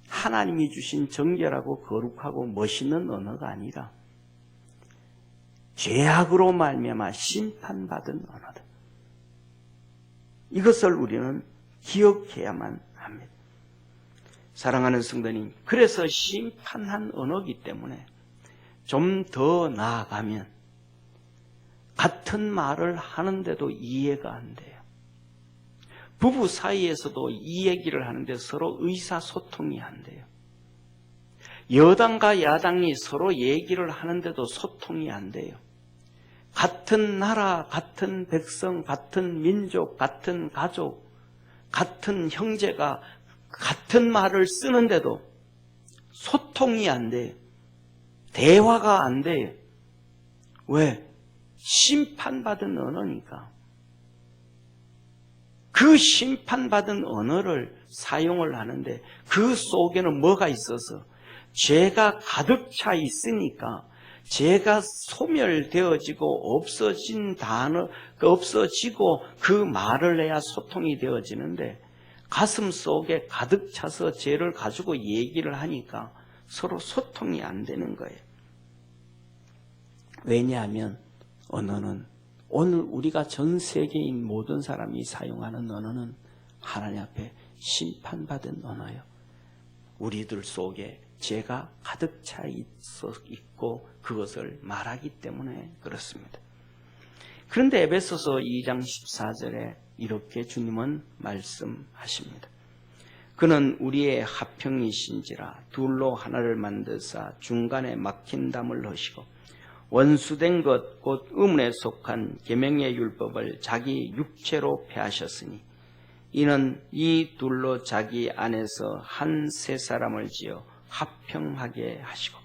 하나님이 주신 정결하고 거룩하고 멋있는 언어가 아니라 죄악으로 말미암아 심판받은 언어다. 이것을 우리는 기억해야만 합니다. 사랑하는 성도님, 그래서 심판한 언어이기 때문에 좀 더 나아가면 같은 말을 하는데도 이해가 안 돼요. 부부 사이에서도 이 얘기를 하는데 서로 의사소통이 안 돼요. 여당과 야당이 서로 얘기를 하는데도 소통이 안 돼요. 같은 나라, 같은 백성, 같은 민족, 같은 가족, 같은 형제가 같은 말을 쓰는데도 소통이 안 돼요. 대화가 안 돼요. 왜? 심판받은 언어니까. 그 심판받은 언어를 사용을 하는데 그 속에는 뭐가 있어서 죄가 가득 차 있으니까 죄가 소멸되어지고 없어지고 그 말을 해야 소통이 되어지는데 가슴 속에 가득 차서 죄를 가지고 얘기를 하니까 서로 소통이 안 되는 거예요. 왜냐하면 언어는 오늘 우리가 전 세계인 모든 사람이 사용하는 언어는 하나님 앞에 심판받은 언어예요. 우리들 속에 죄가 가득 차 있고 그것을 말하기 때문에 그렇습니다. 그런데 에베소서 2장 14절에 이렇게 주님은 말씀하십니다. 그는 우리의 합형이신지라 둘로 하나를 만드사 중간에 막힌 담을 하시고 원수된 것 곧 의문에 속한 계명의 율법을 자기 육체로 폐하셨으니 이는 이 둘로 자기 안에서 한 새 사람을 지어 합형하게 하시고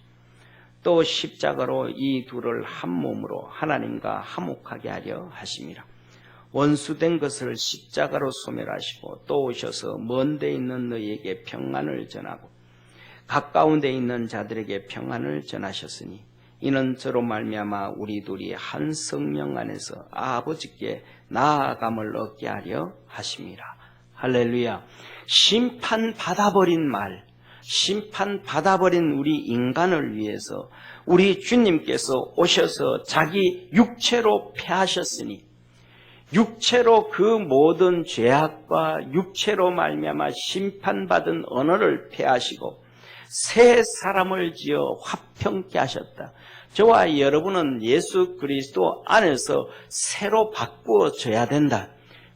또 십자가로 이 둘을 한 몸으로 하나님과 화목하게 하려 하심이라. 원수된 것을 십자가로 소멸하시고 또 오셔서 먼 데 있는 너희에게 평안을 전하고 가까운 데 있는 자들에게 평안을 전하셨으니 이는 저로 말미암아 우리 둘이 한 성령 안에서 아버지께 나아감을 얻게 하려 하심이라. 할렐루야. 심판받아버린 말, 심판받아버린 우리 인간을 위해서 우리 주님께서 오셔서 자기 육체로 폐하셨으니 육체로 그 모든 죄악과 육체로 말미암아 심판받은 언어를 폐하시고 새 사람을 지어 화평케 하셨다. 저와 여러분은 예수 그리스도 안에서 새로 바꾸어져야 된다.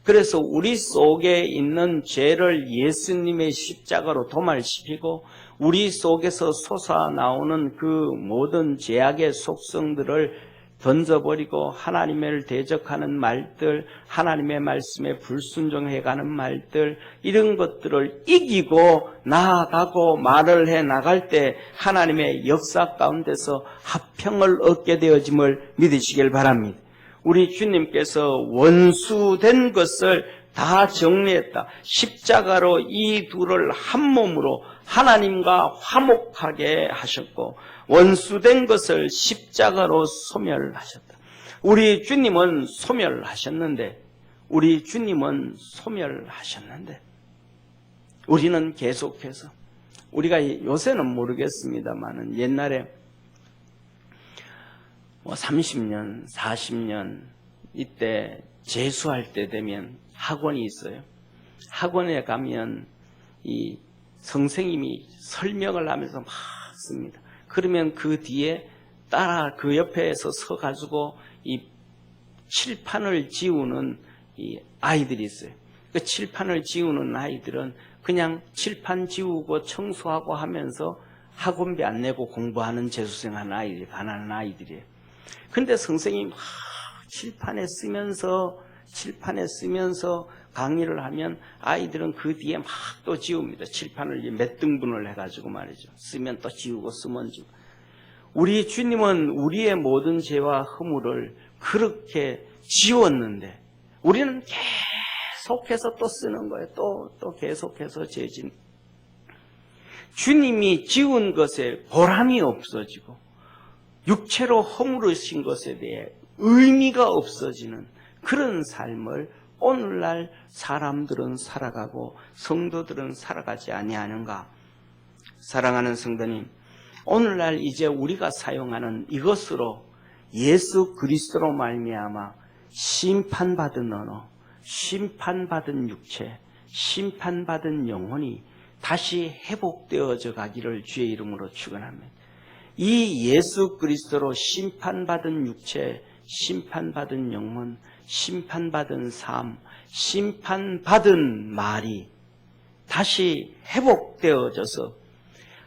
그래서 우리 속에 있는 죄를 예수님의 십자가로 도말시키고 우리 속에서 솟아나오는 그 모든 죄악의 속성들을 던져버리고 하나님을 대적하는 말들, 하나님의 말씀에 불순종해가는 말들, 이런 것들을 이기고 나아가고 말을 해 나갈 때 하나님의 역사 가운데서 화평을 얻게 되어짐을 믿으시길 바랍니다. 우리 주님께서 원수된 것을 다 정리했다. 십자가로 이 둘을 한 몸으로 하나님과 화목하게 하셨고 원수된 것을 십자가로 소멸하셨다. 우리 주님은 소멸하셨는데 우리 주님은 소멸하셨는데 우리는 계속해서 우리가 요새는 모르겠습니다만은 옛날에 30년, 40년 이때 재수할 때 되면 학원이 있어요. 학원에 가면 이 선생님이 설명을 하면서 막 씁니다. 그러면 그 뒤에 따라 그 옆에서 서가지고 이 칠판을 지우는 이 아이들이 있어요. 그 칠판을 지우는 아이들은 그냥 칠판 지우고 청소하고 하면서 학원비 안 내고 공부하는 재수생 한 아이들, 가난한 아이들이에요. 근데 선생님이 막 칠판에 쓰면서 강의를 하면 아이들은 그 뒤에 막 또 지웁니다. 칠판을 몇 등분을 해가지고 말이죠. 쓰면 또 지우고 쓰면 지우고. 우리 주님은 우리의 모든 죄와 허물을 그렇게 지웠는데 우리는 계속해서 또 쓰는 거예요. 또 계속해서 죄진. 주님이 지운 것에 보람이 없어지고 육체로 허물으신 것에 대해 의미가 없어지는 그런 삶을 오늘날 사람들은 살아가고 성도들은 살아가지 아니하는가? 사랑하는 성도님, 오늘날 이제 우리가 사용하는 이것으로 예수 그리스도로 말미암아 심판받은 언어, 심판받은 육체, 심판받은 영혼이 다시 회복되어져 가기를 주의 이름으로 축원합니다. 이 예수 그리스도로 심판받은 육체, 심판받은 영혼, 심판받은 삶, 심판받은 말이 다시 회복되어져서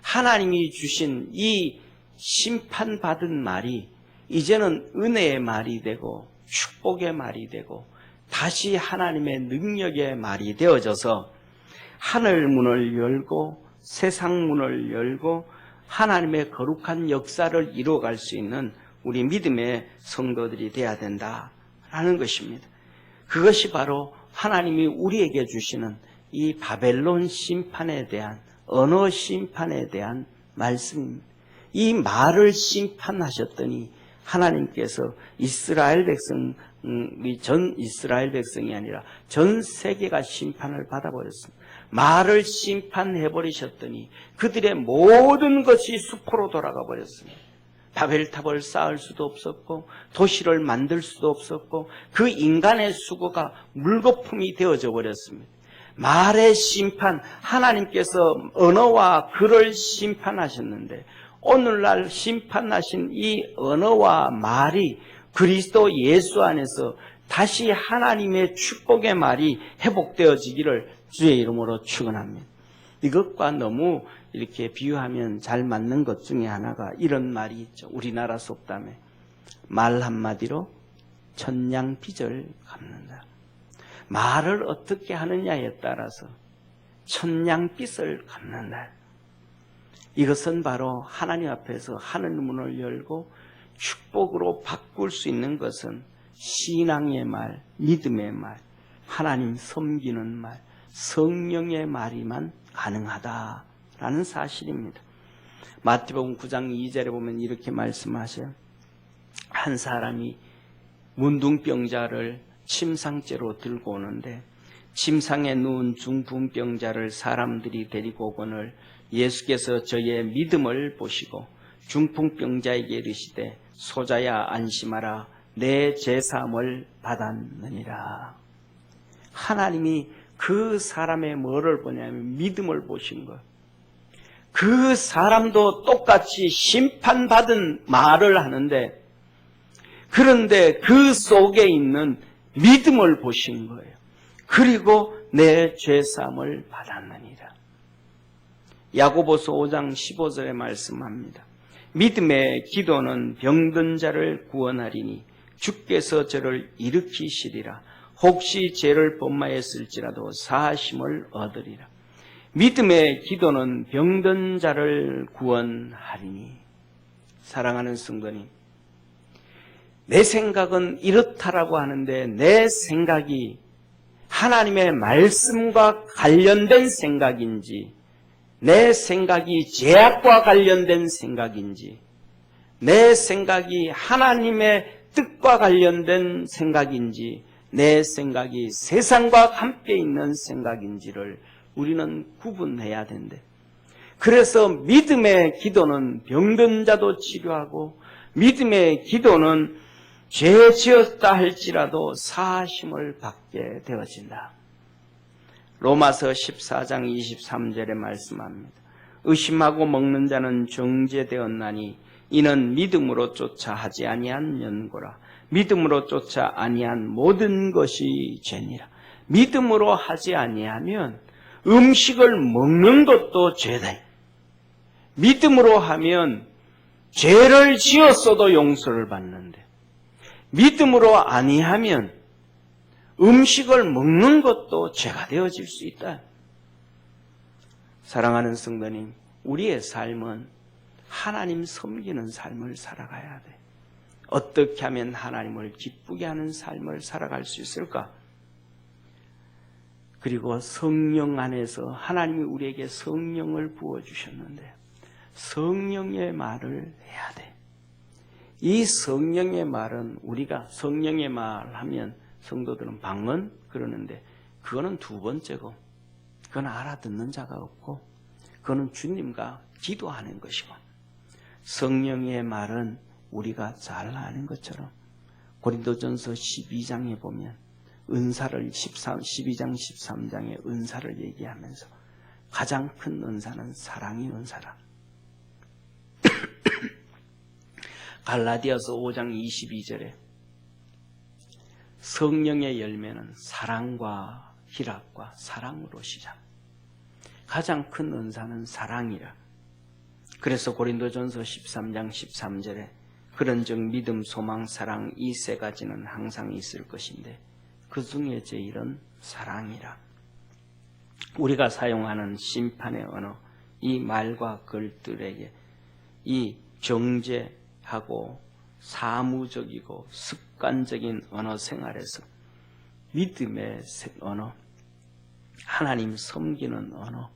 하나님이 주신 이 심판받은 말이 이제는 은혜의 말이 되고 축복의 말이 되고 다시 하나님의 능력의 말이 되어져서 하늘 문을 열고 세상 문을 열고 하나님의 거룩한 역사를 이루어갈 수 있는 우리 믿음의 성도들이 되어야 된다라는 것입니다. 그것이 바로 하나님이 우리에게 주시는 이 바벨론 심판에 대한 언어 심판에 대한 말씀입니다. 이 말을 심판하셨더니 하나님께서 이스라엘 백성이 전 이스라엘 백성이 아니라 전 세계가 심판을 받아버렸습니다. 말을 심판해버리셨더니 그들의 모든 것이 수포로 돌아가 버렸습니다. 바벨탑을 쌓을 수도 없었고 도시를 만들 수도 없었고 그 인간의 수고가 물거품이 되어져 버렸습니다. 말의 심판, 하나님께서 언어와 글을 심판하셨는데 오늘날 심판하신 이 언어와 말이 그리스도 예수 안에서 다시 하나님의 축복의 말이 회복되어지기를 주의 이름으로 축원합니다. 이것과 너무 이렇게 비유하면 잘 맞는 것 중에 하나가 이런 말이 있죠. 우리나라 속담에 말 한마디로 천냥빚을 갚는다. 말을 어떻게 하느냐에 따라서 천냥빚을 갚는다. 이것은 바로 하나님 앞에서 하늘 문을 열고 축복으로 바꿀 수 있는 것은 신앙의 말, 믿음의 말, 하나님 섬기는 말, 성령의 말이만 가능하다라는 사실입니다. 마태복음 9장 2절에 보면 이렇게 말씀하셔요. 한 사람이 문둥병자를 침상째로 들고 오는데 침상에 누운 중풍병자를 사람들이 데리고 오거늘 예수께서 저의 믿음을 보시고 중풍병자에게 이르시되 소자야 안심하라 내 죄사함을 받았느니라. 하나님이 그 사람의 뭐를 보냐면 믿음을 보신 거예요. 그 사람도 똑같이 심판받은 말을 하는데 그런데 그 속에 있는 믿음을 보신 거예요. 그리고 내 죄사함을 받았느니라. 야고보서 5장 15절에 말씀합니다. 믿음의 기도는 병든 자를 구원하리니 주께서 저를 일으키시리라. 혹시 죄를 범하였을지라도 사하심을 얻으리라. 믿음의 기도는 병든 자를 구원하리니. 사랑하는 성도님, 내 생각은 이렇다라고 하는데 내 생각이 하나님의 말씀과 관련된 생각인지 내 생각이 죄악과 관련된 생각인지 내 생각이 하나님의 뜻과 관련된 생각인지 내 생각이 세상과 함께 있는 생각인지를 우리는 구분해야 된대. 그래서 믿음의 기도는 병든 자도 치료하고 믿음의 기도는 죄 지었다 할지라도 사하심을 받게 되어진다. 로마서 14장 23절에 말씀합니다. 의심하고 먹는 자는 정죄되었나니 이는 믿음으로 쫓아 하지 아니한 연고라. 믿음으로 쫓아 아니한 모든 것이 죄니라. 믿음으로 하지 아니하면 음식을 먹는 것도 죄다. 믿음으로 하면 죄를 지었어도 용서를 받는데 믿음으로 아니하면 음식을 먹는 것도 죄가 되어질 수 있다. 사랑하는 성도님, 우리의 삶은 하나님 섬기는 삶을 살아가야 돼. 어떻게 하면 하나님을 기쁘게 하는 삶을 살아갈 수 있을까? 그리고 성령 안에서 하나님이 우리에게 성령을 부어주셨는데 성령의 말을 해야 돼. 이 성령의 말은 우리가 성령의 말 하면 성도들은 방언 그러는데 그거는 두 번째고 그건 알아듣는 자가 없고 그거는 주님과 기도하는 것이고 성령의 말은 우리가 잘 아는 것처럼 고린도전서 12장에 보면 은사를 12장 13장에 은사를 얘기하면서 가장 큰 은사는 사랑의 은사라. 갈라디아서 5장 22절에 성령의 열매는 사랑과 희락과 사랑으로 시작. 가장 큰 은사는 사랑이라. 그래서 고린도전서 13장 13절에 그런즉 믿음, 소망, 사랑 이 세 가지는 항상 있을 것인데 그 중에 제일은 사랑이라. 우리가 사용하는 심판의 언어, 이 말과 글들에게 이 정죄하고 사무적이고 습관적인 언어 생활에서 믿음의 언어, 하나님 섬기는 언어,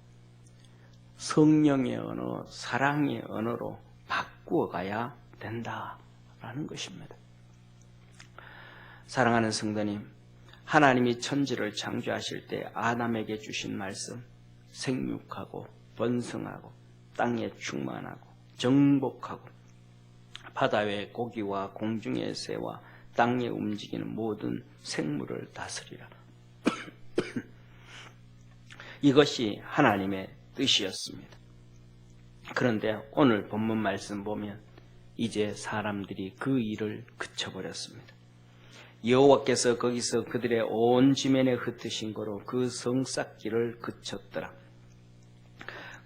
성령의 언어, 사랑의 언어로 바꾸어 가야 된다라는 것입니다. 사랑하는 성도님, 하나님이 천지를 창조하실 때 아담에게 주신 말씀, 생육하고 번성하고 땅에 충만하고 정복하고 바다 위의 고기와 공중의 새와 땅에 움직이는 모든 생물을 다스리라. 이것이 하나님의 뜻이었습니다. 그런데 오늘 본문 말씀 보면 이제 사람들이 그 일을 그쳐버렸습니다. 여호와께서 거기서 그들의 온 지면에 흩으신 거로 그 성쌓기를 그쳤더라.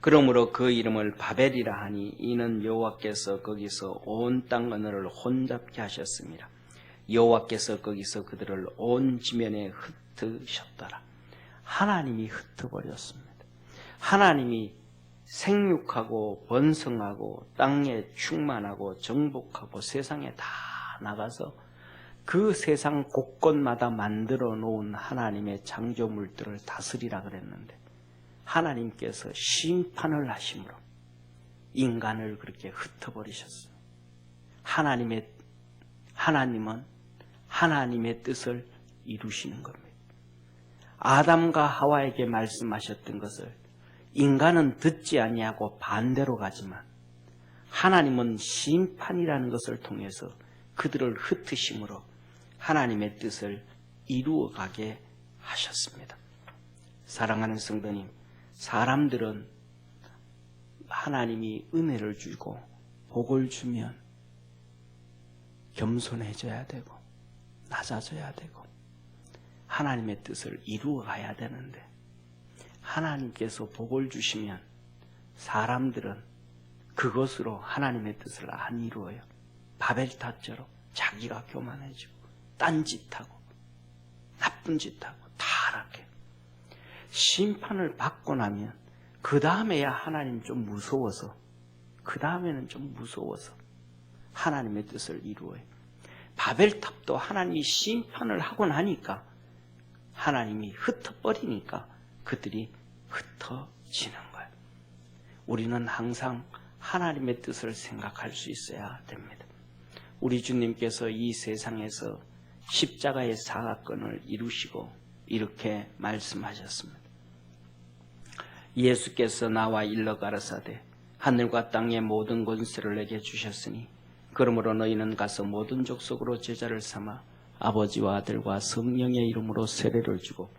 그러므로 그 이름을 바벨이라 하니 이는 여호와께서 거기서 온 땅 언어를 혼잡게 하셨습니다. 여호와께서 거기서 그들을 온 지면에 흩으셨더라. 하나님이 흩어버렸습니다. 하나님이 생육하고 번성하고 땅에 충만하고 정복하고 세상에 다 나가서 그 세상 곳곳마다 만들어 놓은 하나님의 창조물들을 다스리라 그랬는데 하나님께서 심판을 하심으로 인간을 그렇게 흩어버리셨어요. 하나님은 하나님의 뜻을 이루시는 겁니다. 아담과 하와에게 말씀하셨던 것을 인간은 듣지 아니하고 반대로 가지만 하나님은 심판이라는 것을 통해서 그들을 흩으심으로 하나님의 뜻을 이루어가게 하셨습니다. 사랑하는 성도님, 사람들은 하나님이 은혜를 주고 복을 주면 겸손해져야 되고 낮아져야 되고 하나님의 뜻을 이루어 가야 되는데 하나님께서 복을 주시면 사람들은 그것으로 하나님의 뜻을 안 이루어요. 바벨탑처럼 자기가 교만해지고 딴짓하고 나쁜 짓하고 타락해. 심판을 받고 나면 그 다음에야 하나님 좀 무서워서 그 다음에는 좀 무서워서 하나님의 뜻을 이루어요. 바벨탑도 하나님이 심판을 하고 나니까 하나님이 흩어버리니까 그들이 흩어지는 거예요. 우리는 항상 하나님의 뜻을 생각할 수 있어야 됩니다. 우리 주님께서 이 세상에서 십자가의 사건을 이루시고 이렇게 말씀하셨습니다. 예수께서 나와 일러 가라사대 하늘과 땅의 모든 권세를 내게 주셨으니 그러므로 너희는 가서 모든 족속으로 제자를 삼아 아버지와 아들과 성령의 이름으로 세례를 주고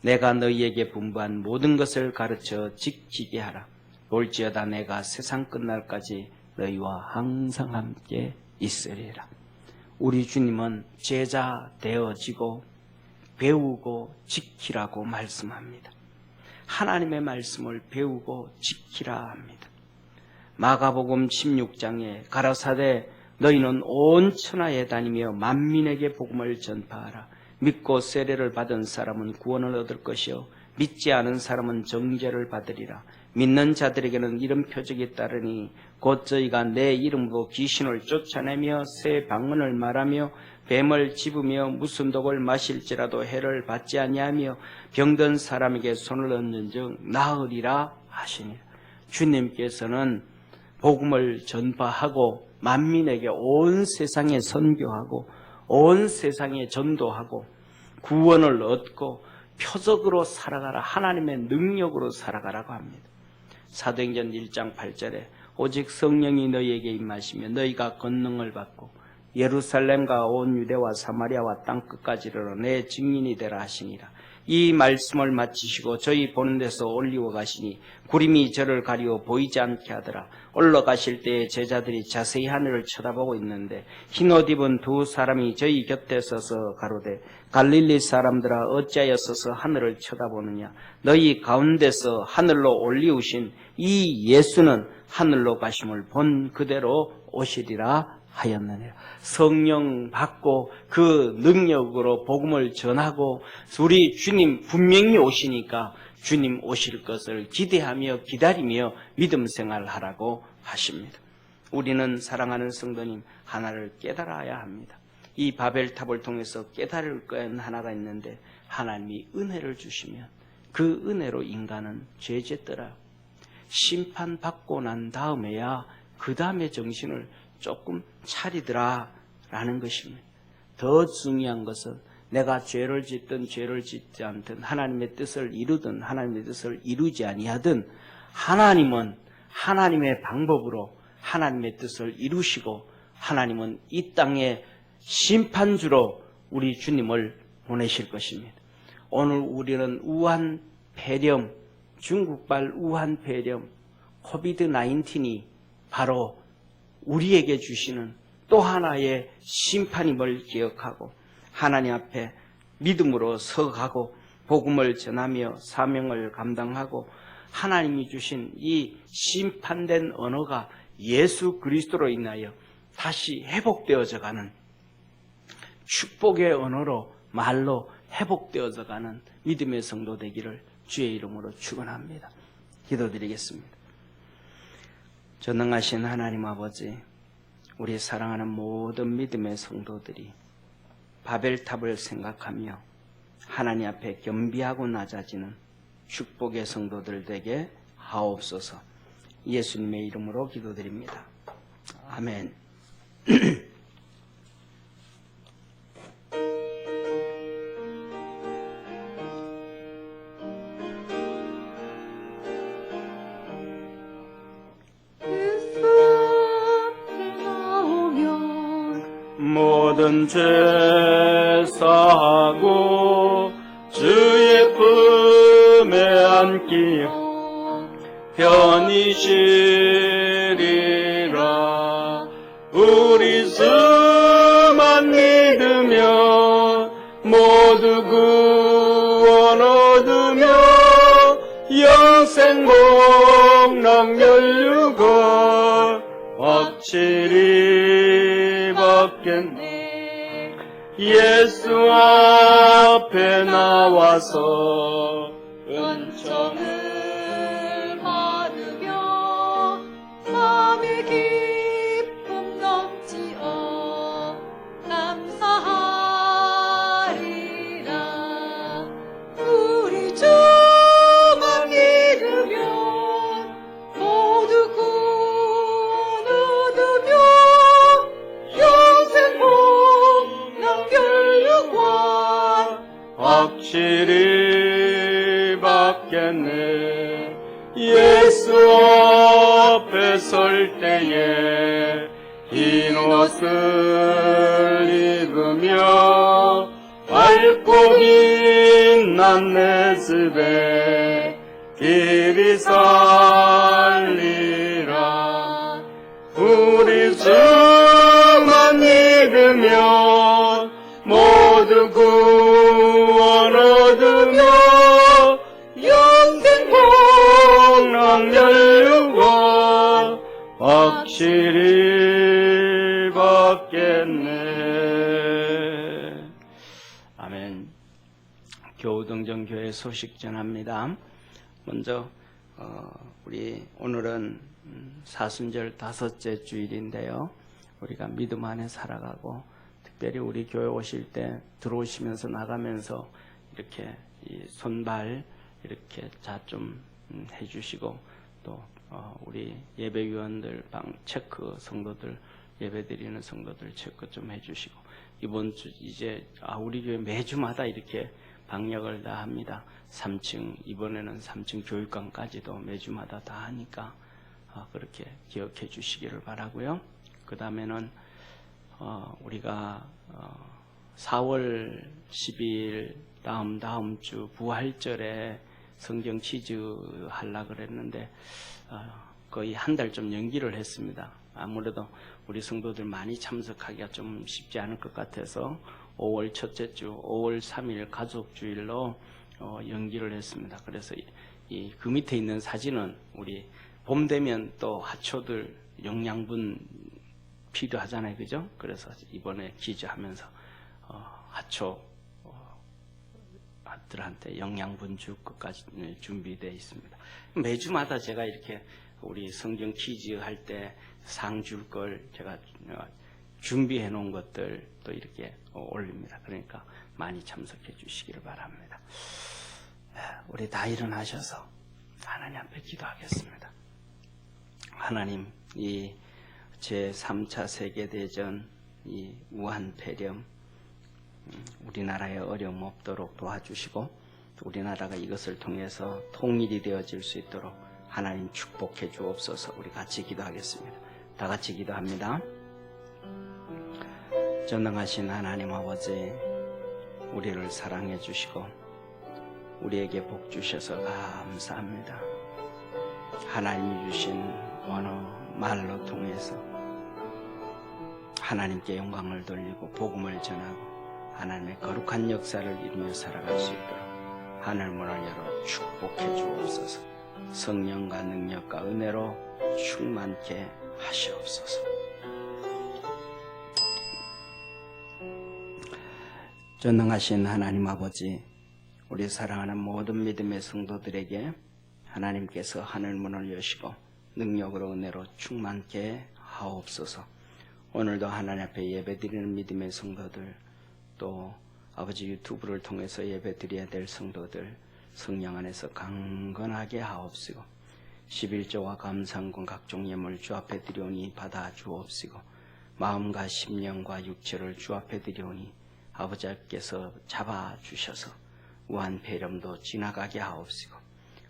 내가 너희에게 분부한 모든 것을 가르쳐 지키게 하라. 볼지어다 내가 세상 끝날까지 너희와 항상 함께 있으리라. 우리 주님은 제자 되어지고 배우고 지키라고 말씀합니다. 하나님의 말씀을 배우고 지키라 합니다. 마가복음 16장에 가라사대 너희는 온 천하에 다니며 만민에게 복음을 전파하라. 믿고 세례를 받은 사람은 구원을 얻을 것이요 믿지 않은 사람은 정죄를 받으리라. 믿는 자들에게는 이런 표적이 따르니 곧 저희가 내 이름으로 귀신을 쫓아내며 새 방언을 말하며 뱀을 집으며 무슨 독을 마실지라도 해를 받지 아니하며 병든 사람에게 손을 얹은즉 나으리라 하시니라. 주님께서는 복음을 전파하고 만민에게 온 세상에 선교하고 온 세상에 전도하고 구원을 얻고 표적으로 살아가라, 하나님의 능력으로 살아가라고 합니다. 사도행전 1장 8절에 오직 성령이 너희에게 임하시며 너희가 권능을 받고 예루살렘과 온 유대와 사마리아와 땅끝까지 이르러 내 증인이 되라 하시니라. 이 말씀을 마치시고 저희 보는 데서 올리워 가시니 구름이 저를 가리워 보이지 않게 하더라. 올라가실 때에 제자들이 자세히 하늘을 쳐다보고 있는데 흰옷 입은 두 사람이 저희 곁에 서서 가로되 갈릴리 사람들아 어찌하여 서서 하늘을 쳐다보느냐. 너희 가운데서 하늘로 올리우신 이 예수는 하늘로 가심을 본 그대로 오시리라 하였느니라. 성령 받고 그 능력으로 복음을 전하고 우리 주님 분명히 오시니까 주님 오실 것을 기대하며 기다리며 믿음 생활하라고 하십니다. 우리는 사랑하는 성도님 하나를 깨달아야 합니다. 이 바벨탑을 통해서 깨달을 건 하나가 있는데 하나님이 은혜를 주시면 그 은혜로 인간은 죄짓더라. 심판받고 난 다음에야 그 다음에 정신을 조금 차리더라 라는 것입니다. 더 중요한 것은 내가 죄를 짓든 죄를 짓지 않든 하나님의 뜻을 이루든 하나님의 뜻을 이루지 아니하든 하나님은 하나님의 방법으로 하나님의 뜻을 이루시고 하나님은 이 땅에 심판주로 우리 주님을 보내실 것입니다. 오늘 우리는 우한 폐렴, 중국발 우한 폐렴, 코비드-19이 바로 우리에게 주시는 또 하나의 심판임을 기억하고 하나님 앞에 믿음으로 서가고 복음을 전하며 사명을 감당하고 하나님이 주신 이 심판된 언어가 예수 그리스도로 인하여 다시 회복되어져 가는 축복의 언어로 말로 회복되어져 가는 믿음의 성도 되기를 주의 이름으로 축원합니다. 기도드리겠습니다. 전능하신 하나님 아버지, 우리 사랑하는 모든 믿음의 성도들이 바벨탑을 생각하며 하나님 앞에 겸비하고 낮아지는 축복의 성도들 되게 하옵소서. 예수님의 이름으로 기도드립니다. 아멘. 모든 죄 사하고 주의 품에 안기어 편히 쉬리라. 우리 수만 믿으며 모두 구원 얻으며 영생 복락 연류가 확실히 받겠네. 예수 앞에 나와서 은총을 받으며 마음의 기쁨 넘치어 감사하리라. 우리 주만 믿으면 모두 구원 얻으며 영생 복락 확실히 받겠네. 예수 앞에 설 때에 흰 옷을 입으며 밝고 빛난 내 집에 길이 살리라. 우리 주만 믿으면 모두 구원 얻으며 영생 복락 연류가 확실히 받겠네. 아멘. 교우등정교회 소식 전합니다. 먼저 우리 오늘은 사순절 5째 주일인데요. 우리가 믿음 안에 살아가고 특별히 우리 교회 오실 때 들어오시면서 나가면서 이렇게 이 손발 이렇게 자 좀 해주시고 또 우리 예배위원들 방 체크 성도들 예배드리는 성도들 체크 좀 해주시고 이번 주 이제 우리 교회 매주마다 이렇게 방역을 다 합니다. 3층 이번에는 3층 교육관까지도 매주마다 다 하니까 그렇게 기억해 주시기를 바라고요. 그 다음에는 우리가 4월 10일 다음 주 부활절에 성경 퀴즈 하려고 그랬는데 거의 한 달 좀 연기를 했습니다. 아무래도 우리 성도들 많이 참석하기가 좀 쉽지 않을 것 같아서 5월 첫째 주 5월 3일 가족주일로 연기를 했습니다. 그래서 그 밑에 있는 사진은 우리 봄 되면 또 하초들 영양분 필요하잖아요, 그죠? 그래서 이번에 퀴즈하면서 하초 들한테 영양분 줄 것까지 준비되어 있습니다. 매주마다 제가 이렇게 우리 성경 퀴즈 할 때 상 줄 걸 제가 준비해 놓은 것들 또 이렇게 올립니다. 그러니까 많이 참석해 주시기를 바랍니다. 우리 다 일어나셔서 하나님 앞에 기도하겠습니다. 하나님, 이 제3차 세계대전, 이 우한 폐렴, 우리나라에 어려움 없도록 도와주시고 우리나라가 이것을 통해서 통일이 되어질 수 있도록 하나님 축복해 주옵소서. 우리 같이 기도하겠습니다. 다 같이 기도합니다. 전능하신 하나님 아버지, 우리를 사랑해 주시고 우리에게 복 주셔서 감사합니다. 하나님이 주신 어느 말로 통해서 하나님께 영광을 돌리고 복음을 전하고 하나님의 거룩한 역사를 이루며 살아갈 수 있도록 하늘 문을 열어 축복해 주옵소서. 성령과 능력과 은혜로 충만케 하시옵소서. 전능하신 하나님 아버지, 우리 사랑하는 모든 믿음의 성도들에게 하나님께서 하늘 문을 여시고 능력으로 은혜로 충만케 하옵소서. 오늘도 하나님 앞에 예배드리는 믿음의 성도들, 또 아버지 유튜브를 통해서 예배드려야 될 성도들 성령 안에서 강건하게 하옵시고 11조와 감상권 각종 예물 주 앞에 드리오니 받아 주옵시고 마음과 심령과 육체를 주 앞에 드리오니 아버지께서 잡아주셔서 우한 폐렴도 지나가게 하옵시고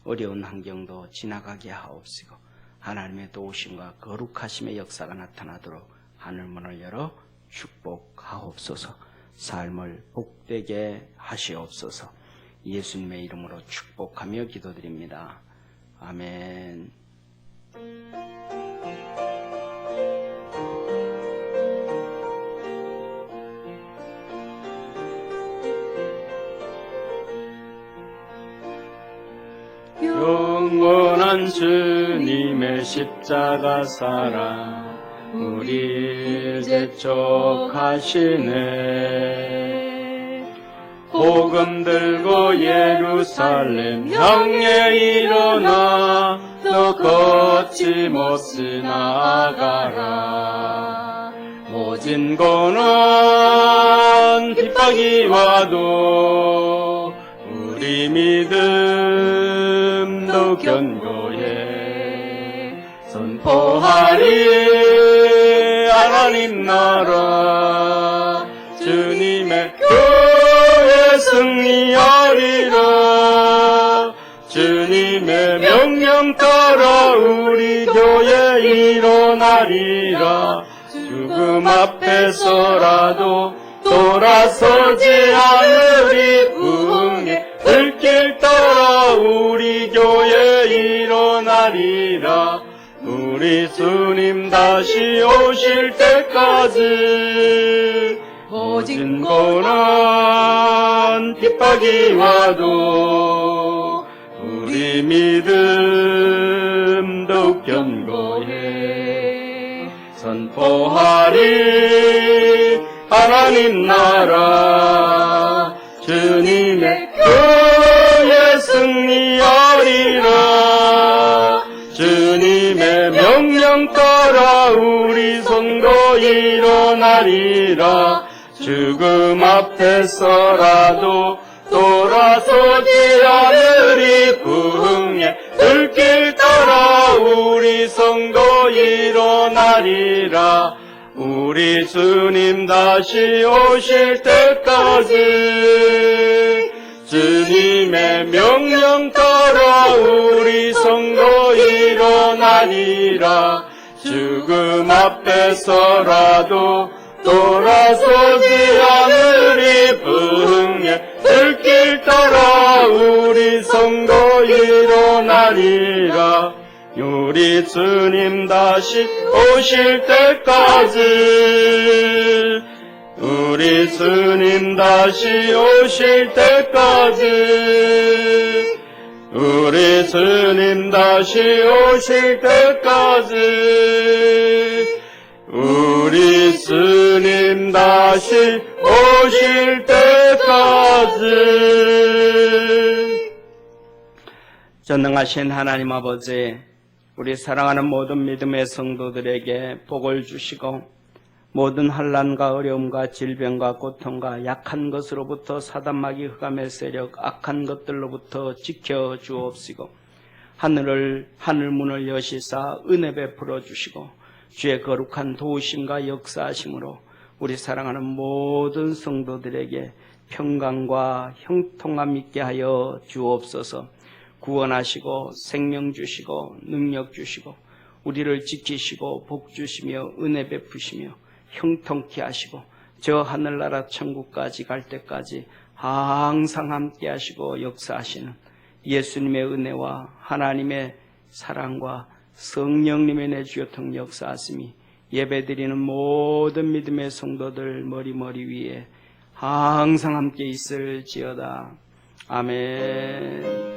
어려운 환경도 지나가게 하옵시고 하나님의 도우심과 거룩하심의 역사가 나타나도록 하늘문을 열어 축복하옵소서. 삶을 복되게 하시옵소서. 예수님의 이름으로 축복하며 기도드립니다. 아멘. 영원한 주님의 십자가 사랑 우리 재촉하시네. 복음 들고 예루살렘 향해 일어나 너 거침없이 나아가라. 모진 고난 핍박이 와도 우리 믿음도 견고해 선포하리. 하나님 나라 주님의 교회 승리하리라. 주님의 명령 따라 우리 교회 일어나리라. 죽음 앞에서라도 돌아서지 않으리. 부흥의 들길 따라 우리 교회 일어나리라. 우리 주님 다시 오실 때까지 모진 고난 핍박이 와도 우리 믿음 더욱 견고해 선포하리. 하나님 나라 주님의 교회 승리하리라. 주님의 명령 따라 우리 성도 일어나리라. 죽음 앞에서라도 돌아서지 않으리. 부흥의 들길 따라 우리 성도 일어나리라. 우리 주님 다시 오실 때까지 주님의 명령 따라 우리 성도 일어나리라. 죽음 앞에서라도 돌아서지 않으리. 부흥의 들길 따라 우리 성도 일어나리라. 우리 주님 다시 오실 때까지 우리 주님 다시 오실 때까지 우리 주님 다시 오실 때까지 우리 주님 다시 오실 때까지. 전능하신 하나님 아버지, 우리 사랑하는 모든 믿음의 성도들에게 복을 주시고 모든 환난과 어려움과 질병과 고통과 약한 것으로부터 사단마귀 흑암의 세력 악한 것들로부터 지켜 주옵시고 하늘문을 여시사 은혜 베풀어 주시고 주의 거룩한 도우심과 역사하심으로 우리 사랑하는 모든 성도들에게 평강과 형통함 있게 하여 주옵소서. 구원하시고 생명 주시고 능력 주시고 우리를 지키시고 복 주시며 은혜 베푸시며 형통케 하시고 저 하늘나라 천국까지 갈 때까지 항상 함께 하시고 역사하시는 예수님의 은혜와 하나님의 사랑과 성령님의 내주교통 역사하심이 예배드리는 모든 믿음의 성도들 머리 위에 항상 함께 있을지어다. 아멘.